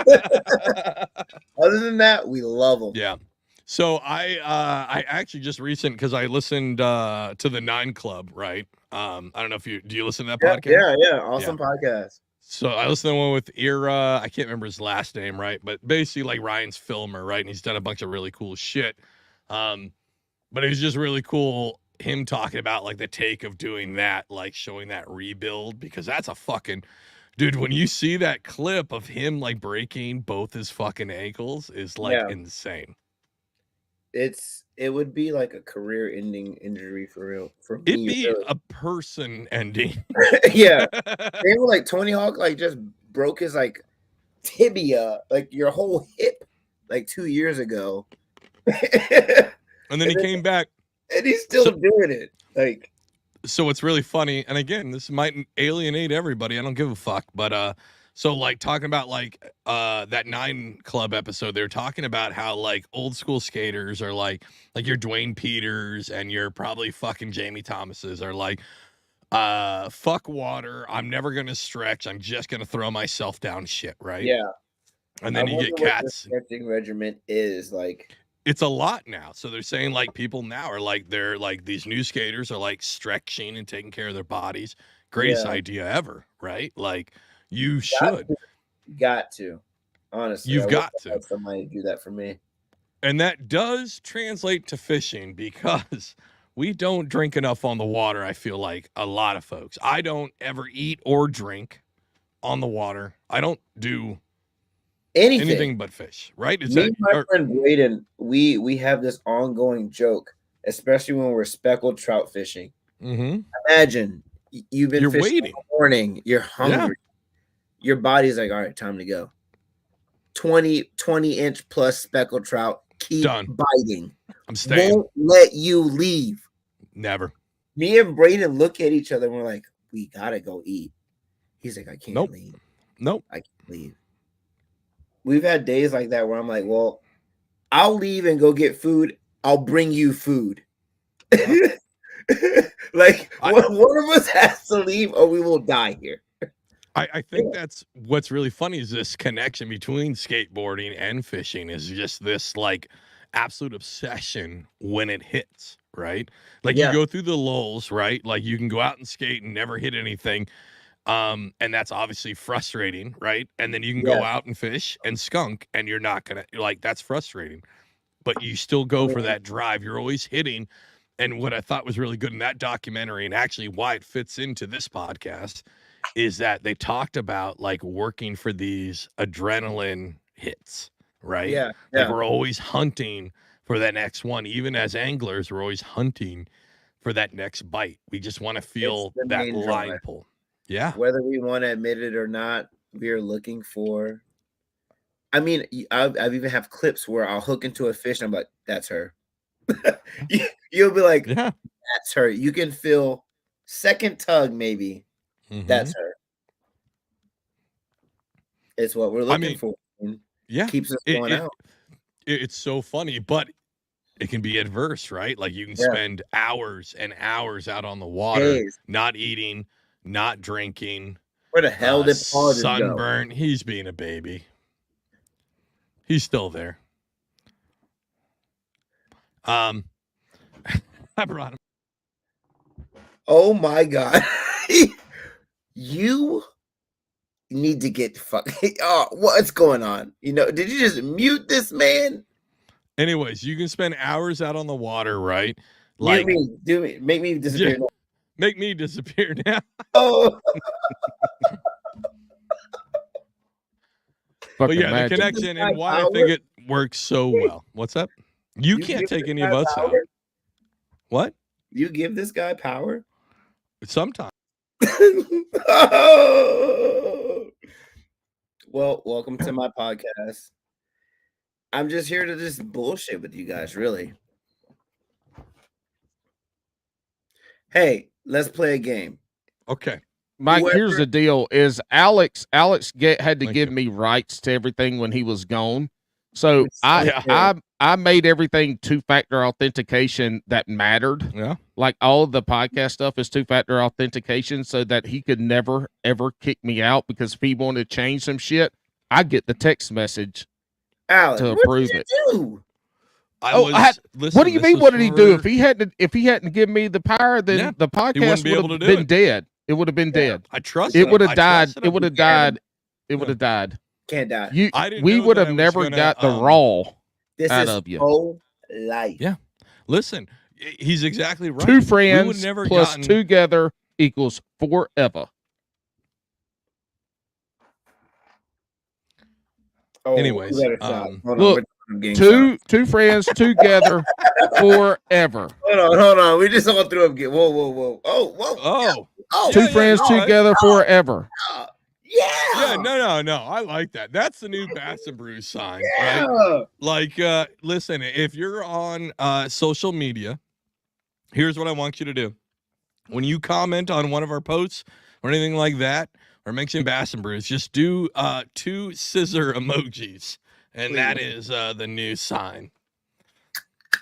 Other than that, we love him. Yeah. So I actually just because I listened to the 9 Club, right? I don't know if do you listen to that podcast? Yeah. Awesome podcast. So I listened to one with Ira. I can't remember his last name, right? But basically like Ryan's filmer, right? And he's done a bunch of really cool shit. But it was just really cool him talking about like the take of doing that, like showing that rebuild, because that's a fucking dude. When you see that clip of him like breaking both his fucking ankles is like insane. It would be like a career-ending injury for real. It'd be a person ending. Yeah, they were like Tony Hawk, like just broke his like tibia, like your whole hip, like 2 years ago. And then he came back, and he's still doing it. Like, so it's really funny. And again, this might alienate everybody. I don't give a fuck, but so like talking about like that 9 Club episode, they're talking about how like old school skaters are like your Dwayne Peters and your probably fucking Jamie Thomases are like, fuck water. I'm never going to stretch. I'm just going to throw myself down shit. Right. Yeah. And then you get cats. The stretching regiment is like. It's a lot now. So they're saying like people now are like, they're like these new skaters are like stretching and taking care of their bodies. Greatest idea ever. Right. Like, you should. Got to. Honestly. You've got to. Have somebody do that for me. And that does translate to fishing, because we don't drink enough on the water, I feel like, a lot of folks. I don't ever eat or drink on the water. I don't do anything but fish, right? My friend Braden, we have this ongoing joke, especially when we're speckled trout fishing. Imagine you've been fishing waiting. in the morning. You're hungry. Your body's like, all right, time to go. 20-inch plus speckled trout. Keep biting. I'm staying. Won't let you leave. Never. Me and Braden look at each other and we're like, we gotta go eat. He's like, I can't leave. Nope. I can't leave. We've had days like that where I'm like, well, I'll leave and go get food. I'll bring you food. Like one of us has to leave or we will die here. I think that's what's really funny is this connection between skateboarding and fishing is just this like absolute obsession when it hits, right? Like you go through the lulls, right? Like you can go out and skate and never hit anything. And that's obviously frustrating, right? And then you can go out and fish and skunk and you're not gonna like that's frustrating. But you still go for that drive. You're always hitting. And what I thought was really good in that documentary and actually why it fits into this podcast is that they talked about like working for these adrenaline hits, right? Yeah. Like we're always hunting for that next one. Even as anglers, we're always hunting for that next bite. We just want to feel that line pull. Yeah. Whether we want to admit it or not, we are looking for. I mean, I've even have clips where I'll hook into a fish and I'm like, that's her. You'll be like, that's her. You can feel second tug maybe. That's her. It's what we're looking for. Yeah. Keeps us going out. It's so funny, but it can be adverse, right? Like you can spend hours and hours out on the water, not eating, not drinking. Where the hell did Paul just go? Sunburn. He's being a baby. He's still there. I brought him. Oh my God. You need to get fucking. Oh, what's going on? You know, did you just mute this man? Anyways, you can spend hours out on the water, right? Like, make me disappear. Now. Make me disappear now. Oh. But yeah, the connection and why I think it works so well. What's up? You can't take any of us out. What? You give this guy power? Sometimes. Well, welcome to my podcast. I'm just here to just bullshit with you guys, really. Hey, let's play a game. Okay. Mike, here's the deal: is Alex had to give me rights to everything when he was gone, so I made everything two-factor authentication that mattered. Yeah, like all of the podcast stuff is two-factor authentication, so that he could never ever kick me out because if he wanted to change some shit, I get the text message to approve it. What do you mean? What did he do? If he hadn't given me the power, then the podcast would have been dead. It would have been dead. I trust it. Would have died. It would have died. It would have died. Can't die. We would have never got the raw out of you. Whole life. Yeah. Listen, he's exactly right. Two friends plus together equals forever. Anyways, look, two friends together forever. Hold on. We just all threw up. Whoa. Oh. Two friends together forever. Yeah. No. I like that. That's the new Bass and Brews sign. Yeah. Right? Like, listen, if you're on social media, here's what I want you to do. When you comment on one of our posts or anything like that, or mention Bass and Brews, just do 2 scissor emojis. And that is the new sign.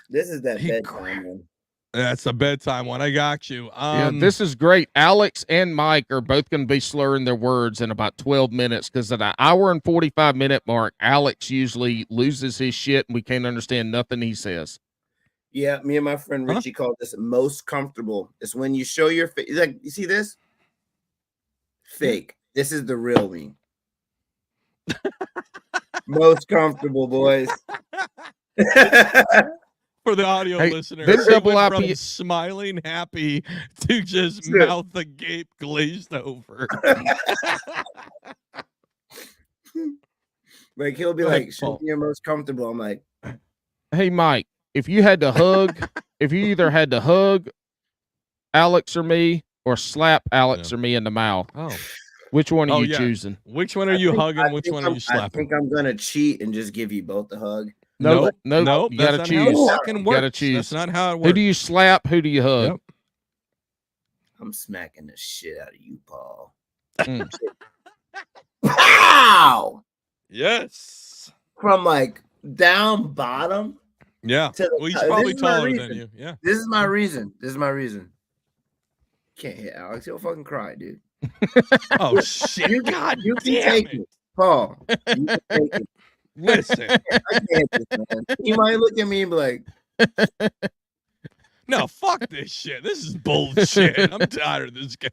This is that bedtime one. That's a bedtime one. I got you. This is great. Alex and Mike are both going to be slurring their words in about 12 minutes because at an hour and 45-minute mark, Alex usually loses his shit and we can't understand nothing he says. Yeah, me and my friend Richie called this most comfortable. It's when you show your face. Like, you see this? Fake. This is the real me. Most comfortable, boys. For the audio listener, from smiling happy to just mouth agape glazed over. Like he'll be like, show me your most comfortable. I'm like, hey Mike, if you had to hug, if you either had to hug Alex or me, or slap Alex or me in the mouth? Oh. Which one are you choosing? Which one are you hugging? Which one are you slapping? I think I'm gonna cheat and just give you both a hug. No. You gotta choose. You gotta choose. That's not how it works. Who do you slap? Who do you hug? Yep. I'm smacking the shit out of you, Paul. Pow! Yes. From like down bottom. Yeah. Well, he's probably taller than you. Yeah. This is my reason. Can't hit Alex. He'll fucking cry, dude. Oh shit! You can take it, Paul. You can take it. Listen, I can't this, man. He might look at me and be like, "No, fuck this shit. This is bullshit. I'm tired of this guy."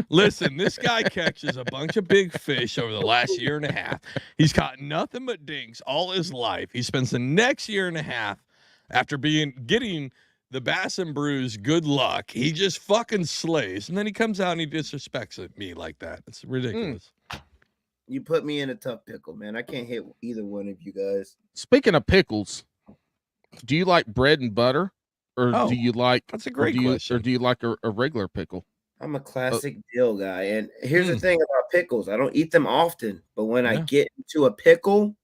Listen, this guy catches a bunch of big fish over the last year and a half. He's caught nothing but dinks all his life. He spends the next year and a half after getting the Bass and Brews good luck. He just fucking slays, and then he comes out and he disrespects me like that. It's ridiculous. You put me in a tough pickle, man. I can't hit either one of you guys. Speaking of pickles, do you like bread and butter, or do you like? That's a great question. Or do you like a regular pickle? I'm a classic dill guy, and here's the thing about pickles: I don't eat them often, but when I get into a pickle,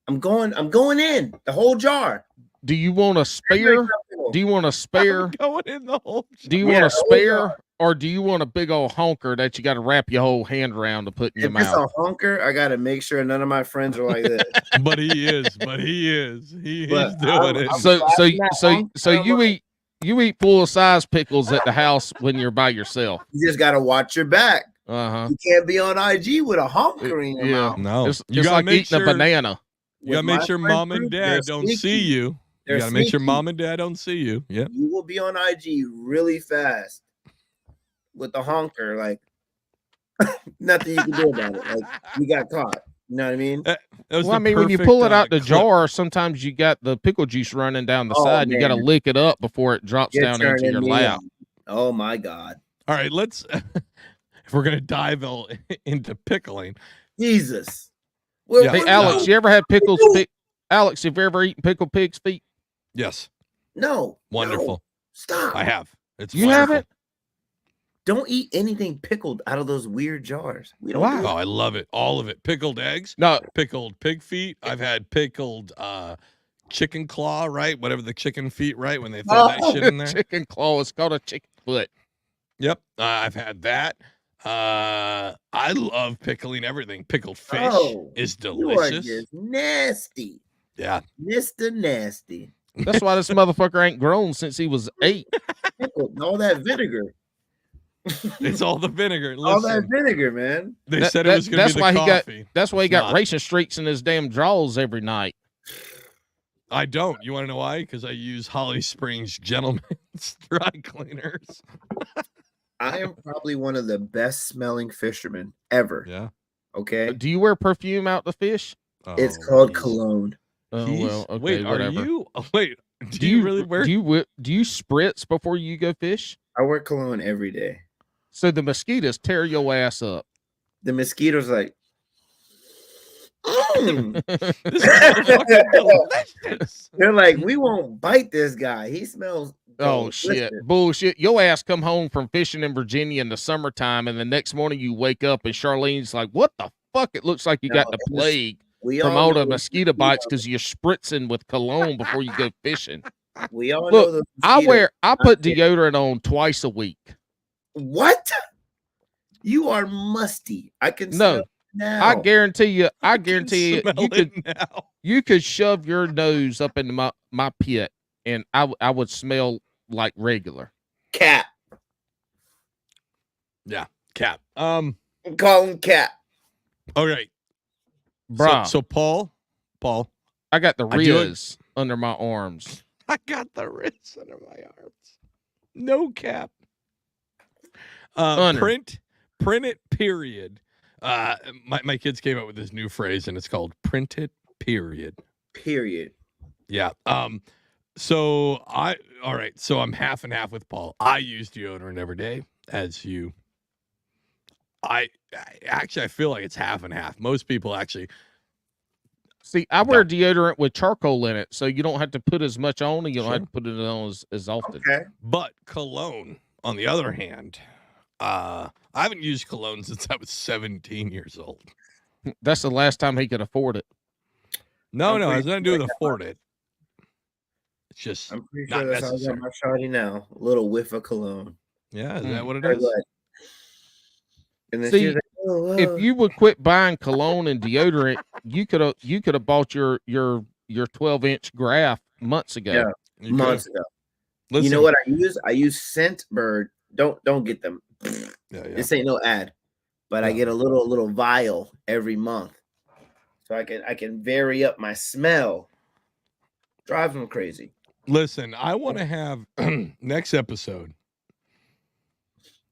I'm going in the whole jar. Do you want a spare? Do you want a spare? Going in the whole jar. Do you want a spare, or do you want a big old honker that you got to wrap your whole hand around to put in your mouth? If it's a honker, I got to make sure none of my friends are like this. But he is. He's doing it. So you eat full size pickles at the house when you're by yourself. You just got to watch your back. You can't be on IG with a honker in your mouth. No, it's like eating a banana. You gotta make sure mom and dad don't see you. You gotta make sure mom and dad don't see you. Yeah, you will be on IG really fast with the honker. Like nothing you can do about it. Like you got caught. You know what I mean? When you pull it out the jar, sometimes you got the pickle juice running down the side. And you got to lick it up before it drops down into your lap. Oh my God! All right, let's. If we're gonna dive into pickling, Jesus. Hey, Alex, you ever had pickles? Alex, have you ever eaten pickled pig's feet? Yes. No. Wonderful. No. Stop. I have. You haven't? Don't eat anything pickled out of those weird jars. Why? Oh, I love it. All of it. Pickled eggs. No. Pickled pig feet. I've had pickled chicken claw, right? Whatever the chicken feet, right? When they throw that shit in there. Chicken claw. It's called a chicken foot. Yep. I've had that. I love pickling everything. Pickled fish is delicious. You are just nasty. Yeah. Mr. Nasty. That's why this motherfucker ain't grown since he was 8. All that vinegar. It's all the vinegar. Listen, all that vinegar, man. They said it was going to be the coffee. That's why he got racing streaks in his damn drawers every night. I don't. You want to know why? Because I use Holly Springs Gentleman's dry cleaners. I am probably one of the best smelling fishermen ever. Yeah. Okay. Do you wear perfume out to fish? It's called cologne. Oh, well, okay, wait, whatever. Are you? Wait, do you really wear? Do you spritz before you go fish? I wear cologne every day. So the mosquitoes tear your ass up. The mosquitoes like. This is delicious. They're like, we won't bite this guy. He smells. Oh shit! Bullshit! Your ass come home from fishing in Virginia in the summertime, and the next morning you wake up and Charlene's like, "What the fuck? It looks like you got the plague from all the mosquito bites because you're spritzing with cologne before you go fishing." We all know. I put deodorant on twice a week. What? You are musty. I can smell it now. I guarantee you. You could shove your nose up into my pit, and I would smell like regular cat. Yeah, cat. Call him cat. All right, bro. So Paul, I got the Riz under my arms. I got the Riz under my arms. No cap. Print it. Period. My kids came up with this new phrase, and it's called "print it." Period. Yeah. So I'm half and half with Paul. I use deodorant every day, as you. I feel like it's half and half. Most people actually, See, I wear deodorant with charcoal in it, so you don't have to put as much on, and you don't have to put it on as often. Okay. But cologne, on the other hand, I haven't used cologne since I was 17 years old. That's the last time he could afford it. No, it has nothing to do with afford it. It's just I'm pretty sure that's how I got my shawty now. A little whiff of cologne. Yeah, is that what it is? And then see, like, if you would quit buying cologne and deodorant, you could have bought your 12-inch graph months ago. Yeah, months ago. Listen, you know what I use? I use Scentbird. Don't get them. Yeah. This ain't no ad, but I get a little vial every month, so I can vary up my smell. Drives them crazy. Listen, I want to have next episode.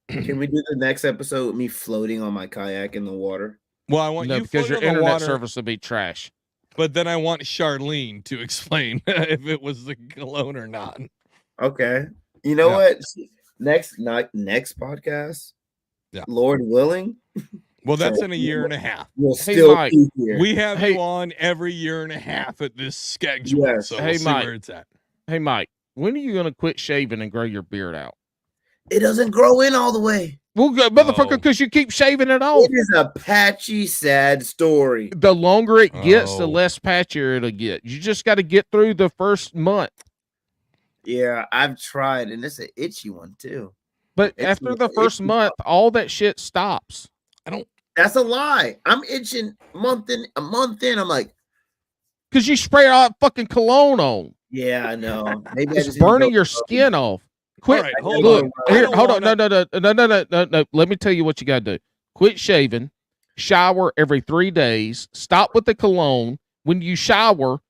Can we do the next episode with me floating on my kayak in the water? Well, I want you because your internet service will be trash. But then I want Charlene to explain if it was the cologne or not. Okay. You know what? Next podcast. Yeah. Lord willing. Well, that's in a year and a half. We'll still be here. We have you on every year and a half at this schedule. Yes. So we'll see where it's at. Hey, Mike, when are you going to quit shaving and grow your beard out? It doesn't grow in all the way. Well, motherfucker, because you keep shaving it off. It is a patchy, sad story. The longer it gets, the less patchier it'll get. You just got to get through the first month. Yeah, I've tried, and it's an itchy one, too. But after the first month, all that shit stops. That's a lie. I'm itching a month in. I'm like, because you spray all that fucking cologne on. Yeah, I know. Maybe it's burning your skin off. Quit. Right, hold on. No. Let me tell you what you got to do. Quit shaving. Shower every 3 days. Stop with the cologne. When you shower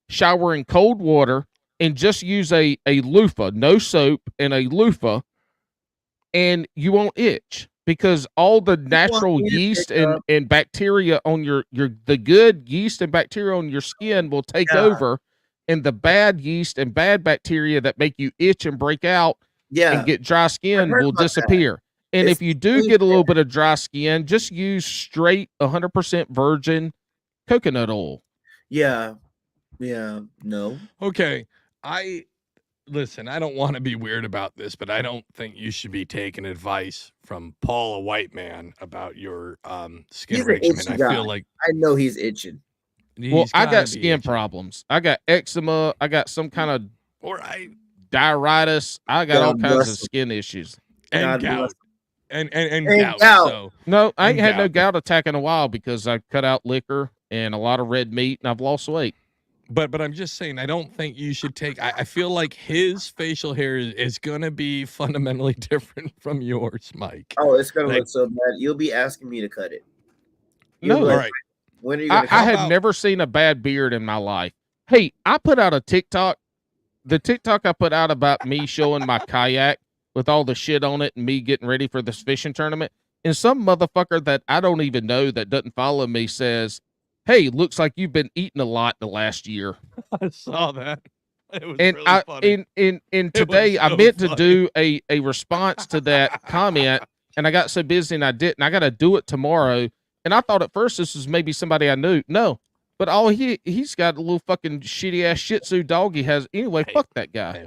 in cold water and just use a loofah, no soap, and a loofah, and you won't itch because all the natural yeast and bacteria on the good yeast and bacteria on your skin will take over, and the bad yeast and bad bacteria that make you itch and break out and get dry skin will disappear. And if you do get a little bit of dry skin, just use straight 100% virgin coconut oil. Yeah. No. Okay. Listen, I don't want to be weird about this, but I don't think you should be taking advice from Paul, a white man, about your skin regimen. I feel like I know he's itching. Well, I got skin problems. I got eczema. I got some kind of diaritis. I got all kinds of skin issues. And gout. And gout. So. No, I ain't had no gout attack in a while because I cut out liquor and a lot of red meat, and I've lost weight. But I'm just saying, I don't think you should take. I feel like his facial hair is gonna be fundamentally different from yours, Mike. Oh, it's gonna look so bad. You'll be asking me to cut it. All right. When are you gonna I had never seen a bad beard in my life. Hey, I put out a TikTok. The TikTok I put out about me showing my kayak with all the shit on it and me getting ready for this fishing tournament. And some motherfucker that I don't even know that doesn't follow me says, "Hey, looks like you've been eating a lot the last year." I saw that. It was and really funny. And today I meant to do a response to that comment, and I got so busy and I didn't. I got to do it tomorrow. And I thought at first this was maybe somebody I knew. No, but he's got a little fucking shitty ass Shih Tzu dog he has. Anyway, fuck that guy.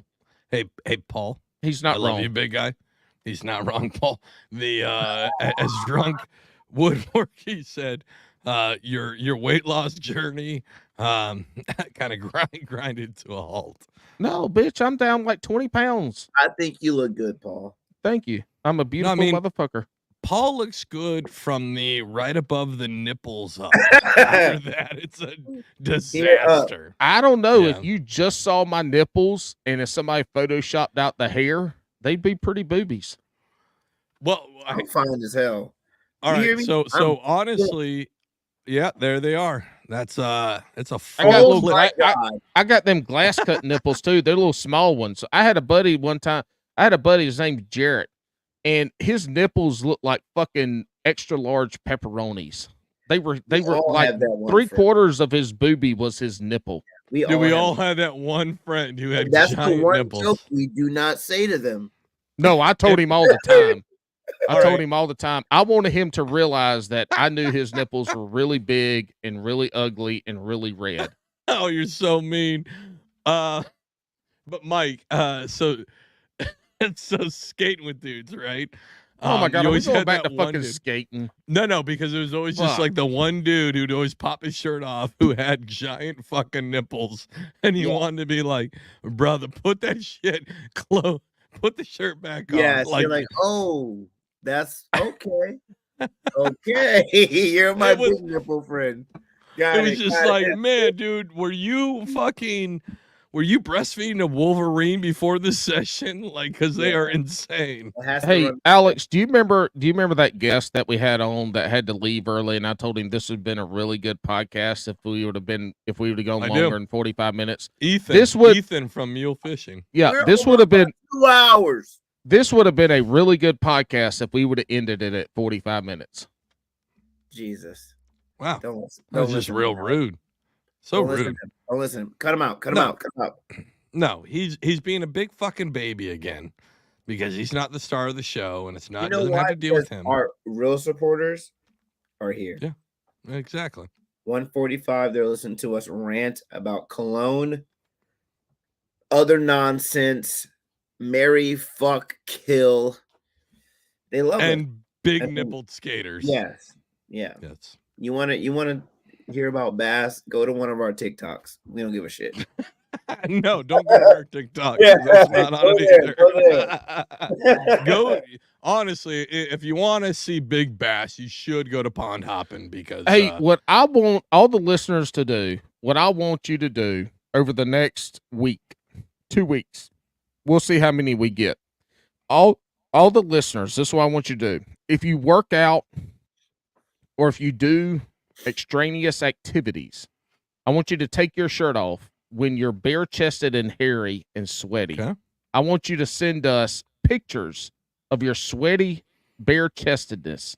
Hey, Paul. He's not wrong. Love you, big guy. He's not wrong, Paul. The as drunk Woodworky said, your weight loss journey kind of grinded to a halt. No, bitch, I'm down like 20 pounds. I think you look good, Paul. Thank you. I'm a beautiful motherfucker. Paul looks good from the right above the nipples up. After that, it's a disaster. I don't know if you just saw my nipples and if somebody photoshopped out the hair, they'd be pretty boobies. Well, I'm fine as hell. All right, so honestly, yeah, there they are. It's a full I got them glass cut nipples too. They're little small ones. So I had a buddy one time. His name's Jarrett, and his nipples looked like fucking extra large pepperonis. They were like 3/4 of his boobie was his nipple. We all had that one friend who had that's giant the one nipples. Joke we do not say to them. No, I told him all the time. I told him all the time. I wanted him to realize that I knew his nipples were really big and really ugly and really red. Oh, you're so mean. But Mike, so skating with dudes, right? Oh my God, you are we always going had back that to one fucking dude. skating? No, because it was always just like the one dude who'd always pop his shirt off who had giant fucking nipples. And you wanted to be like, brother, put that shit put the shirt back on. Yes, Like, you're like, oh, that's okay. Okay. You're my big nipple friend. It was just like, man, dude, were you breastfeeding a Wolverine before this session? Like, because they are insane. Hey, Alex, do you remember that guest that we had on that had to leave early? And I told him this would have been a really good podcast if we would have gone longer than 45 minutes. Ethan from Mule Fishing. Yeah, this would have been 2 hours. This would have been a really good podcast if we would have ended it at 45 minutes. Jesus. Wow. That was just real rude. So rude. Don't listen. Cut him out. Cut him out. No, he's being a big fucking baby again because he's not the star of the show and it's not doesn't have to deal with him. Our real supporters are here. Yeah, exactly. 145, they're listening to us rant about cologne, other nonsense, marry, fuck, kill. They love it. And big nippled skaters. Yes. Yeah. Yes. You want to hear about bass? Go to one of our TikToks. We don't give a shit. No, don't go to our TikTok. Yeah, that's not on it either. Go. Honestly, if you want to see big bass, you should go to pond hopping because. Hey, what I want all the listeners to do, what I want you to do over the next week, 2 weeks, we'll see how many we get. All the listeners, this is what I want you to do. If you work out or if you do extraneous activities, I want you to take your shirt off when you're bare-chested and hairy and sweaty. Okay. I want you to send us pictures of your sweaty bare-chestedness,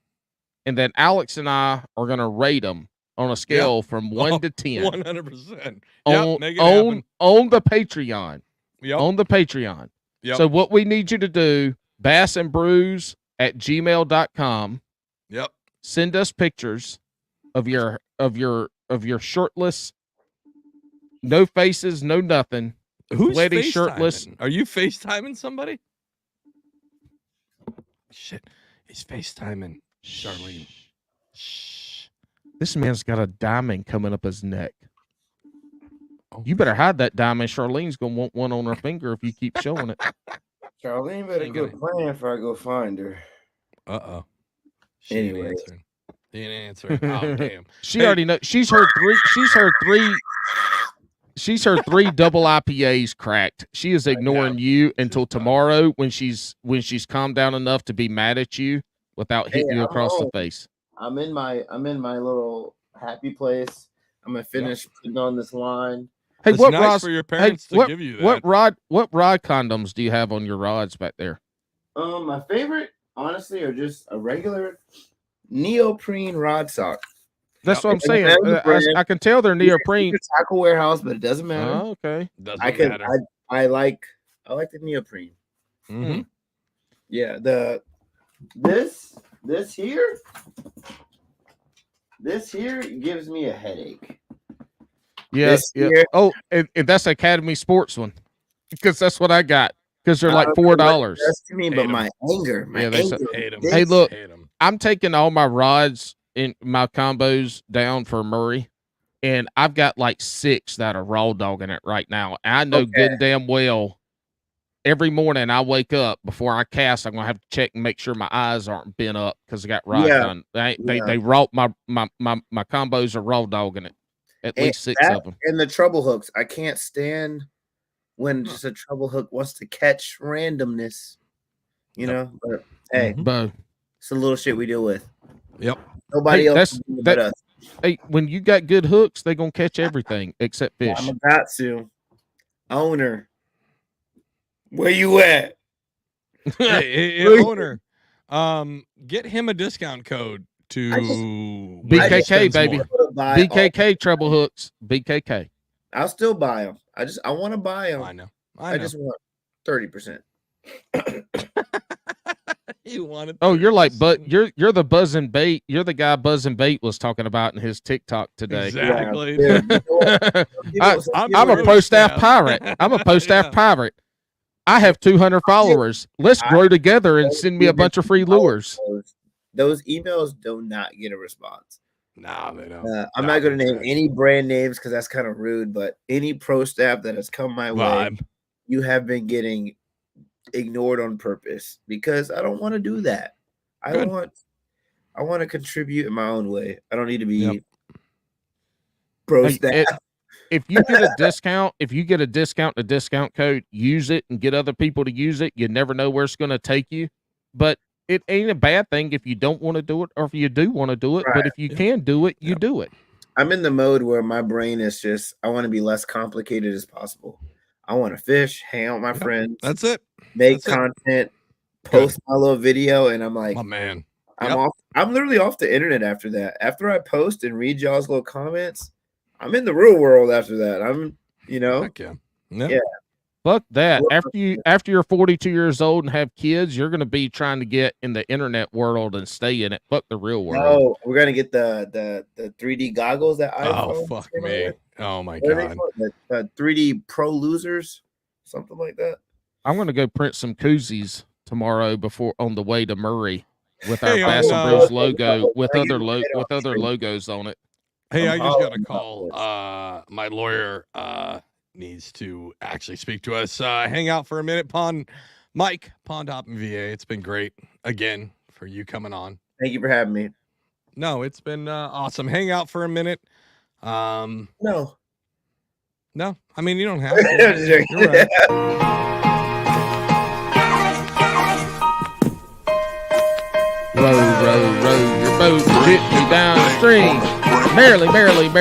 and then Alex and I are going to rate them on a scale from 1 to 10. 100%. On the Patreon. Yep. On the Patreon. Yep. So what we need you to do, bassandbrews@gmail.com. Yep. Send us pictures of your shirtless, no faces, no nothing. Who's sweaty, FaceTiming? Shirtless. Are you FaceTiming somebody? Shit. He's FaceTiming Charlene. Shh. This man's got a diamond coming up his neck. Oh, you better hide that diamond. Charlene's going to want one on her finger if you keep showing it. Charlene better go plan if I go find her. Uh-oh. She ain't answering. Oh, damn. She already knows. She's heard three double IPAs cracked. She is ignoring you until tomorrow when she's calmed down enough to be mad at you without hitting you across the face. I'm in my little happy place. I'm gonna finish putting on this line. Hey, it's nice for your parents to give you that. What rod condoms do you have on your rods back there? My favorite, honestly, are just a regular neoprene rod sock. That's what I'm saying. I can tell they're neoprene. It's a tackle warehouse, but it doesn't matter. Oh, okay. Doesn't matter. I like the neoprene. Mm-hmm. Yeah. This here gives me a headache. Yeah. Oh, and that's Academy Sports one because that's what I got. Because they're like $4. That's to me, but my anger. Hate them. Hey, look, I'm taking all my rods in my combos down for Murray, and I've got like 6 that are raw dogging it right now. And I know good and damn well every morning I wake up before I cast, I'm gonna have to check and make sure my eyes aren't bent up because I got rods done. They raw my combos are raw dogging it. At least 6 of them. And the treble hooks, I can't stand when just a treble hook wants to catch randomness, you know. But hey, it's the little shit we deal with. Yep. Nobody else but us. Hey, when you got good hooks, they're gonna catch everything except fish. I'm about to. Owner, where you at? Hey, owner, get him a discount code to BKK, baby. BKK treble hooks. BKK. I'll still buy them. I want to buy them. I know. I just want 30%. You wanted. Oh, you're like, but you're the buzzing bait. You're the guy buzzing bait was talking about in his TikTok today. Exactly. Yeah, I'm a pro staff pirate. I'm a pro staff pirate. I have 200 followers. Let's grow together and send me a bunch of free lures. Those emails do not get a response. No, they don't. I'm not going to name any brand names because that's kind of rude, but any pro staff that has come my way, you have been getting ignored on purpose because I don't want to do that. I want to contribute in my own way. I don't need to be pro staff. If you get a discount, a discount code, use it and get other people to use it. You never know where it's going to take you, but it ain't a bad thing if you don't want to do it or if you do want to do it. Right. But if you can do it, you do it. I'm in the mode where my brain is just, I want to be less complicated as possible. I want to fish, hang out with my friends. That's it. Make content, post my little video, and I'm like, oh man, I'm literally off the internet after that. After I post and read y'all's little comments, I'm in the real world after that. I'm, yeah. Fuck that. After you're 42 years old and have kids, you're gonna be trying to get in the internet world and stay in it. Fuck the real world. No, we're gonna get the 3D goggles that iPhone. Oh fuck me. Oh my god. The 3D Pro Losers, something like that. I'm gonna go print some koozies tomorrow on the way to Murray with our Bass and Bros logo with other logos on it. Hey, I just got a call. My lawyer needs to actually speak to us. Hang out for a minute, Mike, Pond Hopping VA. It's been great again for you coming on. Thank you for having me. No, it's been awesome. Hang out for a minute. No. I mean, you don't have to. You're right. Row, row, row your boat gently down the stream. Merrily, merrily, merrily.